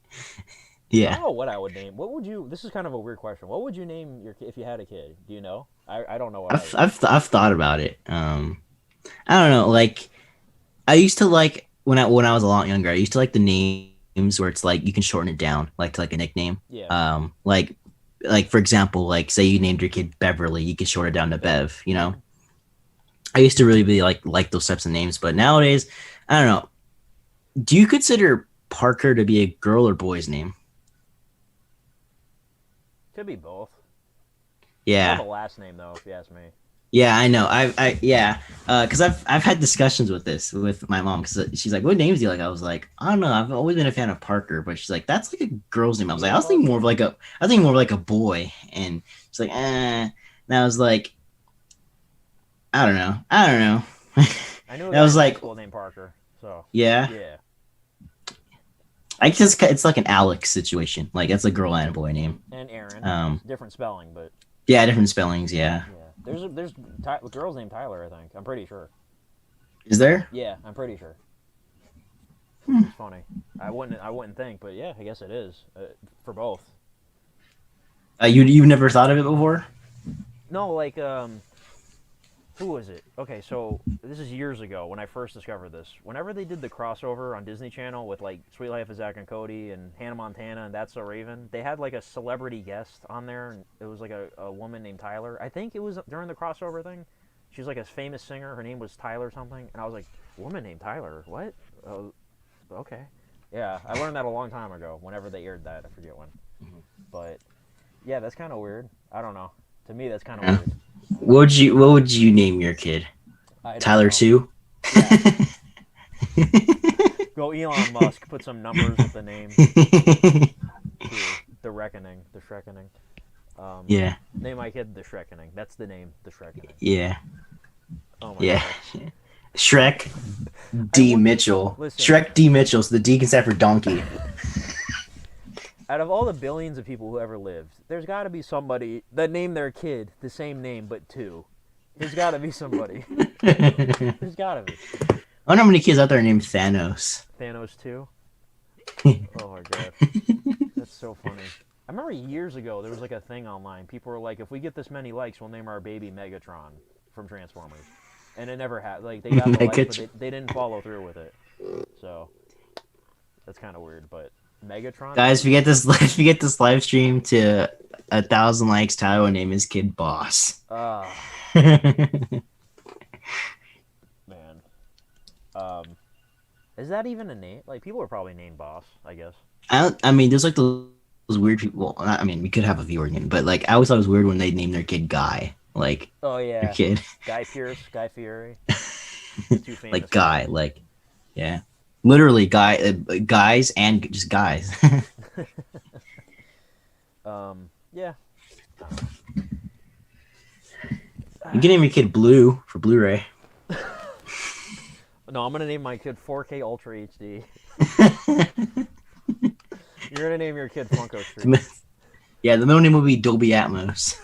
B: Yeah.
A: I don't know what I would name. What would you? This is kind of a weird question. What would you name your if you had a kid? Do you know? I don't know what.
B: I've thought about it. I don't know. Like, I used to like when I was a lot younger. I used to like the names where it's like you can shorten it down, like to like a nickname.
A: Yeah.
B: Like for example, like say you named your kid Beverly, you can shorten it down to Bev. You know. I used to really be like those types of names, but nowadays, I don't know. Do you consider Parker to be a girl or boy's name?
A: Could be both.
B: Yeah.
A: I have a last name though, if you ask me.
B: Yeah, I know. Because I've had discussions with this with my mom because she's like, "What names do you like?" I was like, "I don't know. I've always been a fan of Parker," but she's like, "That's like a girl's name." I was like, "I was thinking more of like a boy," and she's like, "Eh." And I was like, "I don't know. I don't know."
A: I knew a
B: I
A: guy
B: was
A: in high
B: like,
A: school named Parker. So.
B: Yeah.
A: Yeah.
B: I guess it's like an Alex situation. Like that's a girl and a boy name.
A: And Aaron.
B: Um,
A: Different spelling, but
B: yeah, different spellings. Yeah,
A: yeah. There's a girl's named Tyler, I think. I'm pretty sure.
B: is there?
A: Yeah, I'm pretty sure.
B: Hmm.
A: It's funny. I wouldn't think, but yeah, I guess it is for both.
B: You've never thought of it before?
A: No, like who was it? Okay, so this is years ago when I first discovered this. Whenever they did the crossover on Disney Channel with like Sweet Life of Zack and Cody and Hannah Montana and That's So Raven, they had like a celebrity guest on there, and it was like a woman named Tyler. I think it was during the crossover thing. She was like a famous singer. Her name was Tyler something, and I was like, woman named Tyler? What? Okay. Yeah, I learned that a long time ago. Whenever they aired that, I forget when. But yeah, that's kind of weird. I don't know. To me, that's kind of
B: Yeah.
A: weird.
B: What would you name your kid?
A: I don't
B: Tyler
A: know.
B: 2?
A: Yeah. Go Elon Musk. Put some numbers with the name. Too. The Reckoning. The Shreckening.
B: Yeah,
A: Name my kid the Shreckening. That's the name. The Shreckening.
B: yeah,
A: Oh my
B: yeah.
A: gosh.
B: Shrek D.
A: wonder-
B: Mitchell.
A: listen.
B: Shrek D. Mitchell. So the D can stand for donkey.
A: Out of all the billions of people who ever lived, there's got to be somebody that named their kid the same name but two. There's got to be somebody.
B: I
A: There's got to be.
B: wonder how many kids out there named Thanos.
A: Thanos 2. Oh my god. That's so funny. I remember years ago there was like a thing online. People were like, if we get this many likes, we'll name our baby Megatron from Transformers. And it never had. Like, they got the likes, but they didn't follow through with it. So, that's kind of weird. But Megatron?
B: Guys, if we get this live stream to 1,000 likes, Tyler will name his kid Boss.
A: Ah, man. Is that even a name? Like, people are probably named Boss, I guess.
B: I mean, there's like those weird people. I mean, we could have a viewer name, but like I always thought it was weird when they named their kid Guy. Like
A: Oh,
B: your
A: yeah.
B: kid,
A: Guy Pearce, Guy Fieri. Too famous.
B: like Guy, like yeah, literally guys and just guys.
A: Yeah.
B: You can name your kid Blue for Blu-ray.
A: No, I'm gonna name my kid 4K Ultra HD. You're gonna name your kid Funko Street.
B: Yeah, the middle name will be Dolby Atmos.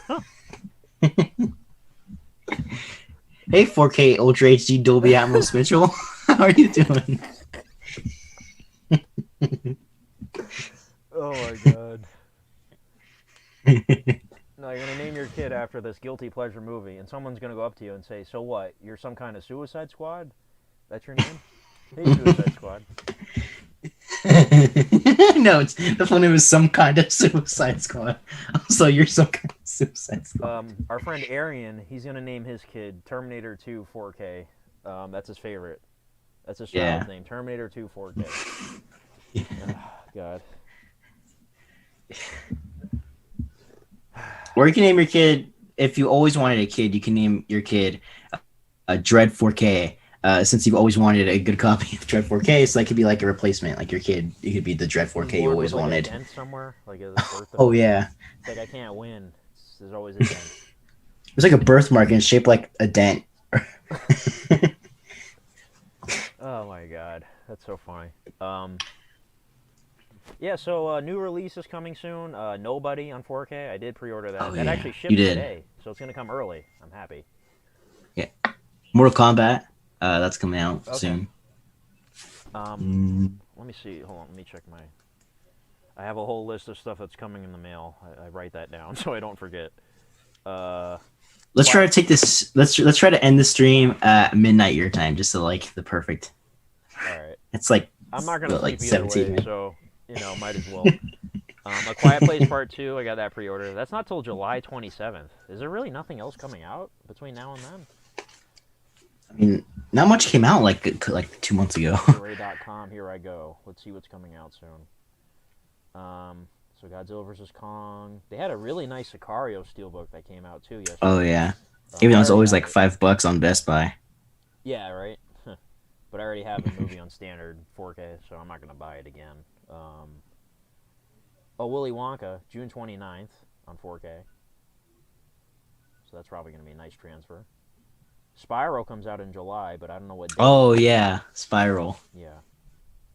B: Hey, 4K Ultra HD Dolby Atmos Mitchell, how are you doing?
A: Oh my god. No, you're gonna name your kid after this guilty pleasure movie, and someone's gonna go up to you and say, "So what? You're some kind of Suicide Squad? That's your name? Hey, Suicide Squad."
B: No, it's the full name is some kind of Suicide Squad. So you're some kind of Suicide Squad.
A: Our friend Arian, he's gonna name his kid Terminator 2 4K. That's his favorite. That's his child's name, Terminator 2 4K. Oh, god.
B: Or you can name your kid, if you always wanted a kid, you can name your kid Dread 4K. Since you've always wanted a good copy of Dread 4K, so that could be like a replacement, like your kid. It could be the Dread 4K you always
A: Like
B: wanted.
A: a dent somewhere, like a birth
B: Oh yeah,
A: It's like I can't win. There's always a dent.
B: it's like a birthmark and it's shaped like a dent.
A: Oh my god, that's so funny. Yeah, so new release is coming soon. Nobody on 4K. I did pre-order that.
B: Oh,
A: That
B: yeah.
A: actually shipped
B: You did.
A: today, so it's gonna come early. I'm happy.
B: Mortal Kombat, that's coming out
A: Okay.
B: soon.
A: Let me see. Hold on. Let me check my. I have a whole list of stuff that's coming in the mail. I write that down so I don't forget.
B: Let's try to take this. Let's try to end the stream at midnight your time, just to like the perfect.
A: All right.
B: It's like
A: I'm not gonna
B: like
A: sleep either
B: 17
A: way,
B: minutes.
A: so might as well. A Quiet Place Part 2. I got that pre-order. That's not till July 27th. Is there really nothing else coming out between now and then?
B: I mean, not much came out like 2 months ago.
A: Ray.com, here I go. Let's see what's coming out soon. So Godzilla vs. Kong. They had a really nice Sicario steelbook that came out too yesterday.
B: Oh yeah, even though
A: I
B: it's
A: already
B: always
A: have
B: like
A: it.
B: $5 on Best Buy.
A: Yeah, right? But I already have the movie on standard 4K, so I'm not going to buy it again. Willy Wonka, June 29th on 4K. So that's probably going to be a nice transfer. Spyro comes out in July, but I don't know what day.
B: Oh yeah, Spiral.
A: Yeah.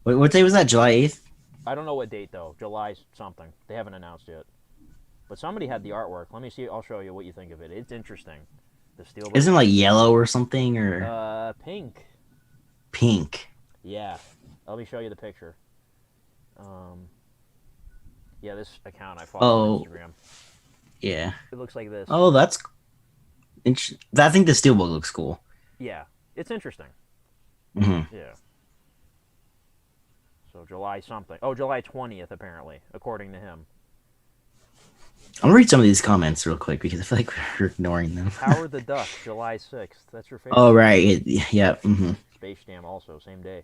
B: What day was that? July 8th?
A: I don't know what date though. July something. They haven't announced yet. But somebody had the artwork. Let me see. I'll show you what you think of it. It's interesting. The Steelbook.
B: Isn't it like yellow or something or
A: Pink.
B: pink?
A: Yeah. Let me show you the picture. Yeah, this account I follow on Instagram.
B: Yeah.
A: It looks like this.
B: Oh, that's. I think the steelbook looks cool.
A: Yeah, it's interesting.
B: Mm-hmm.
A: Yeah. So July something. Oh, July 20th apparently, according to him.
B: I'm gonna read some of these comments real quick because I feel like we're ignoring them.
A: Howard the Duck, July 6th. That's your favorite.
B: Oh right, yeah. Mm-hmm.
A: Space Jam also same day.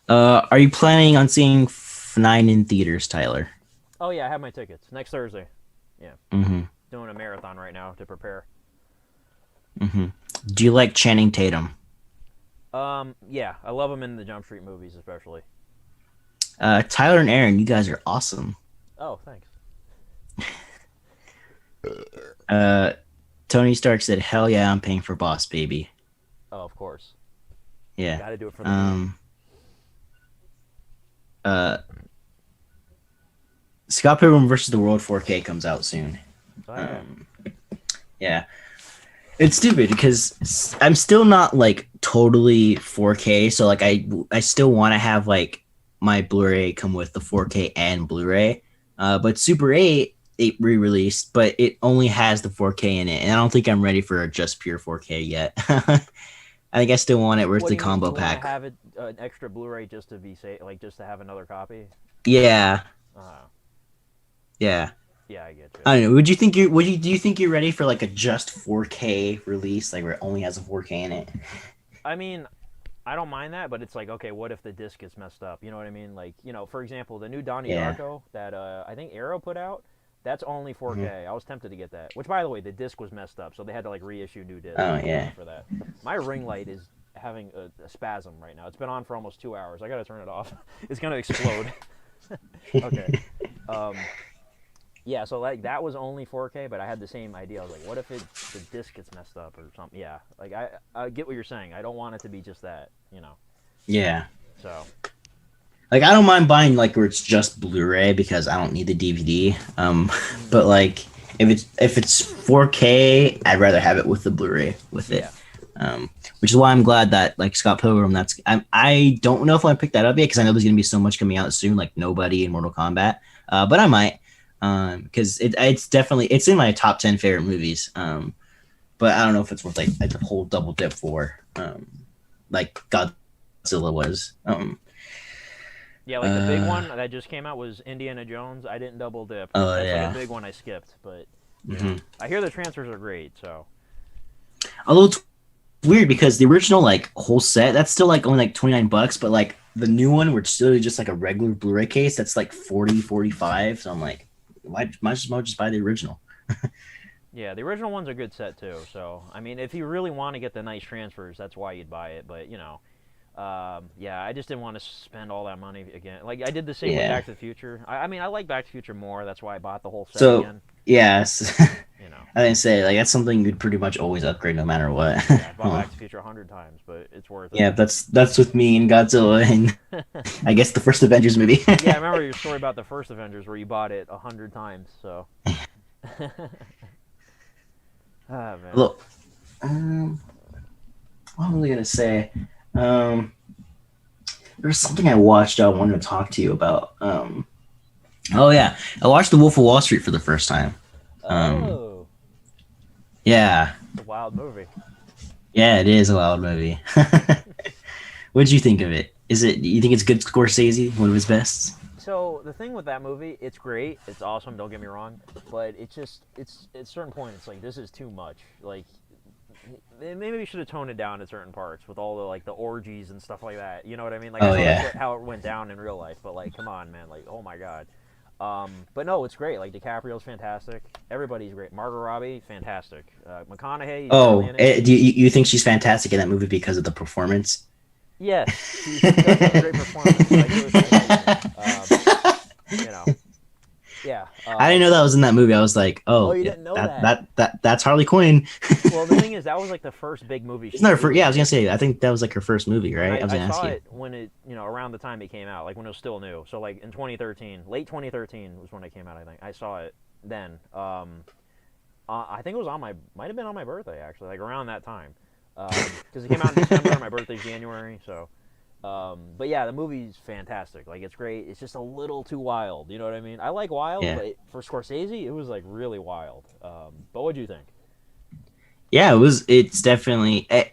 B: Are you planning on seeing F9 in theaters, Tyler?
A: Oh yeah, I have my tickets next Thursday. Yeah.
B: Mm-hmm.
A: Doing a marathon right now to prepare.
B: Mm-hmm. Do you like Channing Tatum?
A: Yeah, I love him in the Jump Street movies especially.
B: Tyler and Aaron, you guys are awesome.
A: Oh, thanks.
B: Tony Stark said, "Hell yeah, I'm paying for Boss Baby."
A: Oh, of course.
B: Yeah.
A: Got to do it for the
B: Scott Pilgrim versus the World 4K comes out soon.
A: Oh, yeah.
B: Yeah. It's stupid because I'm still not like totally 4K, so like I still want to have like my Blu-ray come with the 4K and Blu-ray. But Super 8 it re-released, but it only has the 4K in it, and I don't think I'm ready for just pure 4K yet. I think I still want it where it's the combo pack.
A: Have it an extra Blu-ray just to be safe, like just to have another copy.
B: Yeah.
A: Yeah. Yeah, I get you.
B: I don't know. Do you think you're ready for like a just 4K release, like where it only has a 4K in it?
A: I mean, I don't mind that, but it's like, okay, what if the disc gets messed up? You know what I mean? Like, for example, the new Donnie Darko that I think Arrow put out, that's only 4K. Mm-hmm. I was tempted to get that. Which, by the way, the disc was messed up, so they had to like reissue new discs.
B: Oh yeah.
A: For that, my ring light is having a spasm right now. It's been on for almost 2 hours. I gotta turn it off. It's gonna explode. Okay. Yeah, so like that was only 4K, but I had the same idea. I was like, what if the disc gets messed up or something? Yeah, like I get what you're saying. I don't want it to be just that,
B: Yeah.
A: So.
B: Like I don't mind buying like where it's just Blu-ray because I don't need the DVD. But like if it's 4K, I'd rather have it with the Blu-ray with it. Yeah. Which is why I'm glad that like Scott Pilgrim. I don't know if I'll pick that up yet because I know there's gonna be so much coming out soon, like Nobody and Mortal Kombat. But I might. Because it's in my top 10 favorite movies. But I don't know if it's worth like a whole double dip for, like Godzilla was.
A: Yeah, like the big one that just came out was Indiana Jones. I didn't double dip.
B: Oh
A: That's
B: yeah,
A: like a big one I skipped, but I hear the transfers are great. So,
B: although it's weird because the original like whole set that's still like only like $29, but like the new one where it's still just like a regular Blu-ray case that's like 40, 45. So I'm like, might as well just buy the original.
A: Yeah, the original one's a good set too. So I mean, if you really want to get the nice transfers, that's why you'd buy it. But yeah, I just didn't want to spend all that money again. Like I did the same with Back to the Future. I mean, I like Back to the Future more. That's why I bought the whole set again.
B: Yes. I didn't say like that's something you'd pretty much always upgrade no matter what.
A: Yeah, I bought Back to the Future 100 times, but it's worth it.
B: Yeah, that's with me and Godzilla and I guess the first Avengers movie.
A: Yeah, I remember your story about the first Avengers where you bought it 100 times. So. Ah, man.
B: Look, what was I gonna say? There's something I watched I wanted to talk to you about. Oh yeah, I watched The Wolf of Wall Street for the first time. Yeah.
A: It's a wild movie.
B: Yeah, it is a wild movie. What did you think of it? You think it's good Scorsese, one of his best?
A: So the thing with that movie, it's great, it's awesome. Don't get me wrong, but it's at a certain point, it's like this is too much. Like maybe we should have toned it down at certain parts with all the like the orgies and stuff like that. You know what I mean? Like I know that's how it went down in real life, but like come on, man, like oh my god. But no, it's great. Like DiCaprio's fantastic. Everybody's great. Margot Robbie, fantastic. McConaughey.
B: Do you think she's fantastic in that movie because of the performance?
A: Yes, she does a great performance. Like, it was amazing. Yeah.
B: I didn't know that was in that movie. I was like,
A: Oh,
B: oh,
A: you
B: yeah,
A: didn't know that?
B: that's Harley Quinn.
A: Well, the thing is, that was like the first big movie
B: Isn't that
A: she
B: her
A: did.
B: first? Yeah, I was gonna say. I think that was like her first movie,
A: And
B: right? I was
A: I
B: gonna ask
A: saw
B: you.
A: it when it, around the time it came out, like when it was still new. So like in 2013, late 2013 was when it came out. I think I saw it then. I think it was might have been on my birthday actually, like around that time, because it came out in December. My birthday's January, so. But yeah, the movie's fantastic. Like it's great. It's just a little too wild. You know what I mean? I like wild,
B: Yeah,
A: but for Scorsese, it was like really wild. But what'd you think?
B: yeah. It was. It's definitely. It.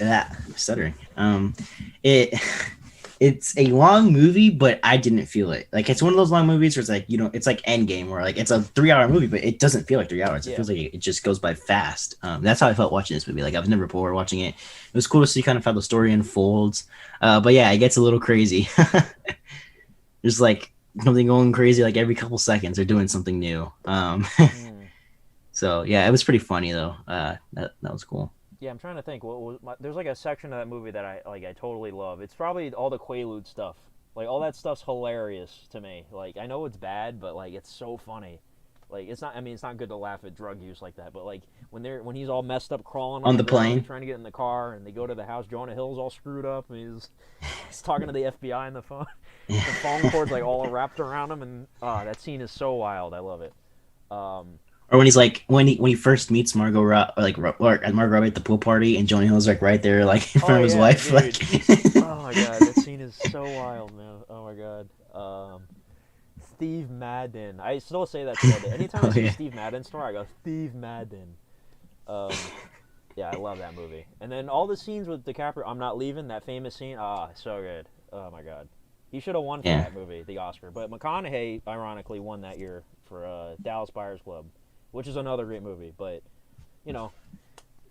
B: I'm stuttering. It. It's a long movie, but I didn't feel it. Like it's one of those long movies where it's like it's like Endgame, where like it's a 3 hour movie, but it doesn't feel like 3 hours. It
A: Yeah.
B: feels like it just goes by fast. That's how I felt watching this movie. Like I was never bored watching it. It was cool to see kind of how the story unfolds. But yeah, it gets a little crazy. There's like something going crazy like every couple seconds. They're doing something new.
A: Mm.
B: So yeah, it was pretty funny though. That was cool.
A: Yeah, I'm trying to think. There's like a section of that movie that I totally love. It's probably all the Quaalude stuff. Like all that stuff's hilarious to me. Like I know it's bad, but like it's so funny. Like it's not. I mean, it's not good to laugh at drug use like that. But like when he's all messed up, crawling
B: On
A: the
B: the
A: ground,
B: plane.
A: trying to get in the car, and they go to the house. Jonah Hill's all screwed up, and he's talking to the FBI on the phone. The phone cord's like all wrapped around him, and that scene is so wild. I love it. Um,
B: Or when he's like when he first meets Margot or Margot Robbie at the pool party and Jonah Hill's like right there like in front of his
A: yeah,
B: wife.
A: dude.
B: Like
A: Oh my god, that scene is so wild, man. Oh my god. Steve Madden. I still say that today. Anytime I
B: Oh,
A: see
B: yeah.
A: Steve Madden store, I go Steve Madden. Um, yeah, I love that movie. And then all the scenes with DiCaprio, I'm not leaving. That famous scene, so good. Oh my god, he should have won for
B: Yeah.
A: that movie, the Oscar. But McConaughey, ironically, won that year for Dallas Buyers Club, which is another great movie. But it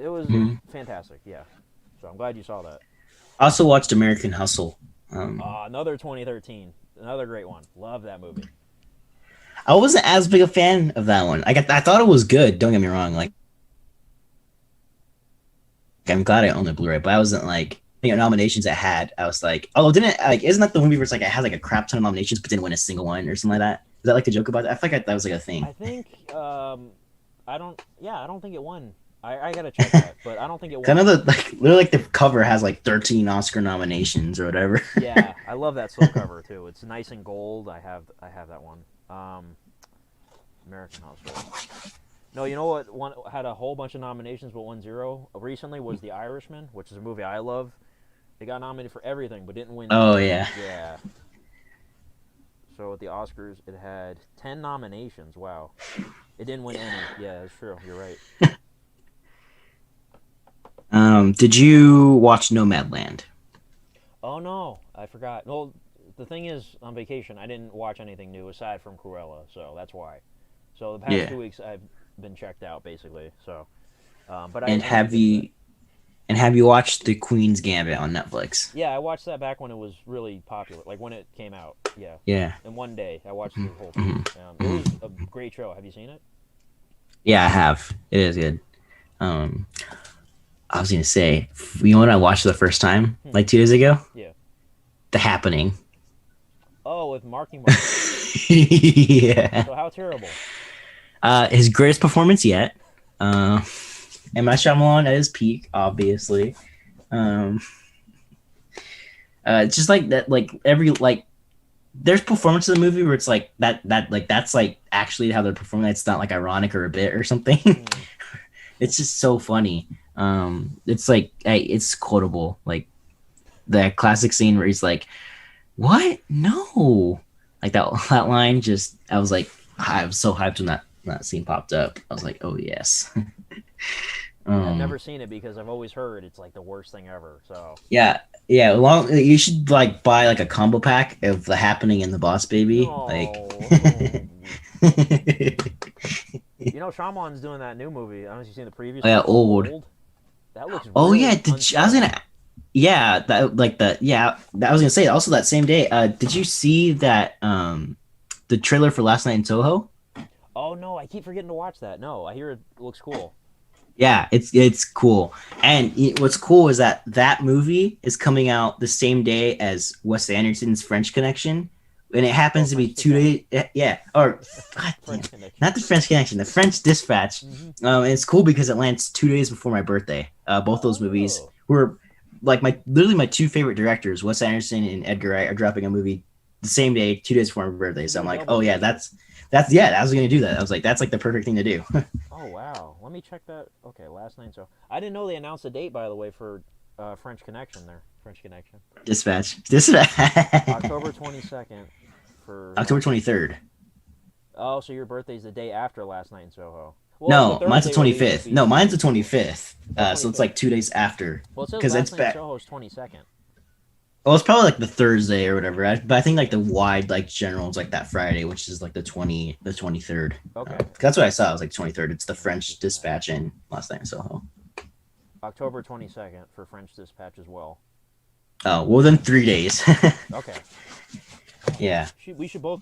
A: was
B: Mhm.
A: fantastic. Yeah. So I'm glad you saw that.
B: I also watched American Hustle.
A: Another 2013, another great one. Love that movie.
B: I wasn't as big a fan of that one. I thought it was good. Don't get me wrong. Like I'm glad I own the Blu-ray, but I wasn't like nominations it had. I was like, oh, didn't like isn't that the movie where it's like it had like a crap ton of nominations but didn't win a single one or something like that? Is that like the joke about that? I feel like that was like a thing.
A: I think I don't think it won. I gotta check that, but I don't think it won.
B: Kind of the like literally like the cover has like 13 Oscar nominations or whatever.
A: Yeah, I love that slipcover too. It's nice and gold. I have that one. American Hustle. No, you know what? One had a whole bunch of nominations, but won zero. Recently was The Irishman, which is a movie I love. They got nominated for everything, but didn't win.
B: Oh yeah.
A: Yeah. So at the Oscars, it had 10 nominations. Wow. It didn't win any. Yeah, that's true. You're right.
B: Did you watch Nomadland?
A: Oh no, I forgot. Well, the thing is, on vacation, I didn't watch anything new aside from Cruella, so that's why. So the past
B: Yeah.
A: 2 weeks, I've been checked out basically. So, but
B: And
A: I
B: have
A: did get to
B: have you watched The Queen's Gambit on Netflix?
A: that. Yeah, I watched that back when it was really popular, like when it came out. Yeah,
B: Yeah.
A: in one day, I watched the whole thing. It was a great show. Have you seen it?
B: Yeah, I have. It is good. I was gonna say, you know what I watched for the first time like 2 days ago?
A: Yeah.
B: The Happening.
A: Oh, with Marky Mark.
B: Yeah.
A: So how terrible?
B: His greatest performance yet. M. Night Shyamalan at his peak, obviously. It's just like that. Like every like, there's performance in the movie where it's like that like that's like actually how they're performing. It's not like ironic or a bit or something. It's just so funny. It's like it's quotable. Like that classic scene where he's like, "What? No!" Like that line. Just I was so hyped when that scene popped up. I was like, "Oh yes."
A: I've never seen it because I've always heard it's like the worst thing ever. So
B: Yeah. You should like buy like a combo pack of The Happening and The Boss Baby. Like.
A: Shyamalan's doing that new movie. I don't know if you've seen the previews.
B: Oh, yeah, Old.
A: That looks.
B: Oh
A: really
B: yeah, I was gonna. Yeah, I was gonna say also that same day. Did you see that the trailer for Last Night in Soho?
A: Oh no, I keep forgetting to watch that. No, I hear it looks cool.
B: Yeah, it's cool. And what's cool is that movie is coming out the same day as Wes Anderson's French Connection, and it happens to be
A: French
B: 2 days. Yeah, or God damn,
A: French Connection.
B: not the French Connection, the French Dispatch. And it's cool because it lands 2 days before my birthday. Both those movies
A: Oh.
B: were like literally my two favorite directors, Wes Anderson and Edgar Wright, are dropping a movie the same day, 2 days before my birthday. So I'm like, oh yeah, that's I was gonna do that. I was like, that's like the perfect thing to do.
A: Oh wow. Let me check that. Okay, last night. So I didn't know they announced a date, by the way, for French Connection. There, French Connection.
B: Dispatch.
A: October 22nd for.
B: October 23rd.
A: Oh, so your birthday's the day after Last Night in Soho. Well,
B: No,
A: the
B: mine's the
A: Thursday release
B: 25th.
A: would be-
B: No, mine's the 25th. So it's
A: 25th.
B: like 2 days after.
A: Well, it says
B: 'cause
A: Last
B: it's
A: Night in
B: back-
A: Soho is 22nd.
B: Well, it's probably like the Thursday or whatever. But I think like the wide like general is like that Friday, which is like the 23rd.
A: Okay.
B: That's what I saw. It was like 23rd. It's the French Dispatch and Last Night in Soho.
A: October 22nd for French Dispatch as well.
B: Oh, well then 3 days.
A: Okay.
B: Yeah.
A: We should both do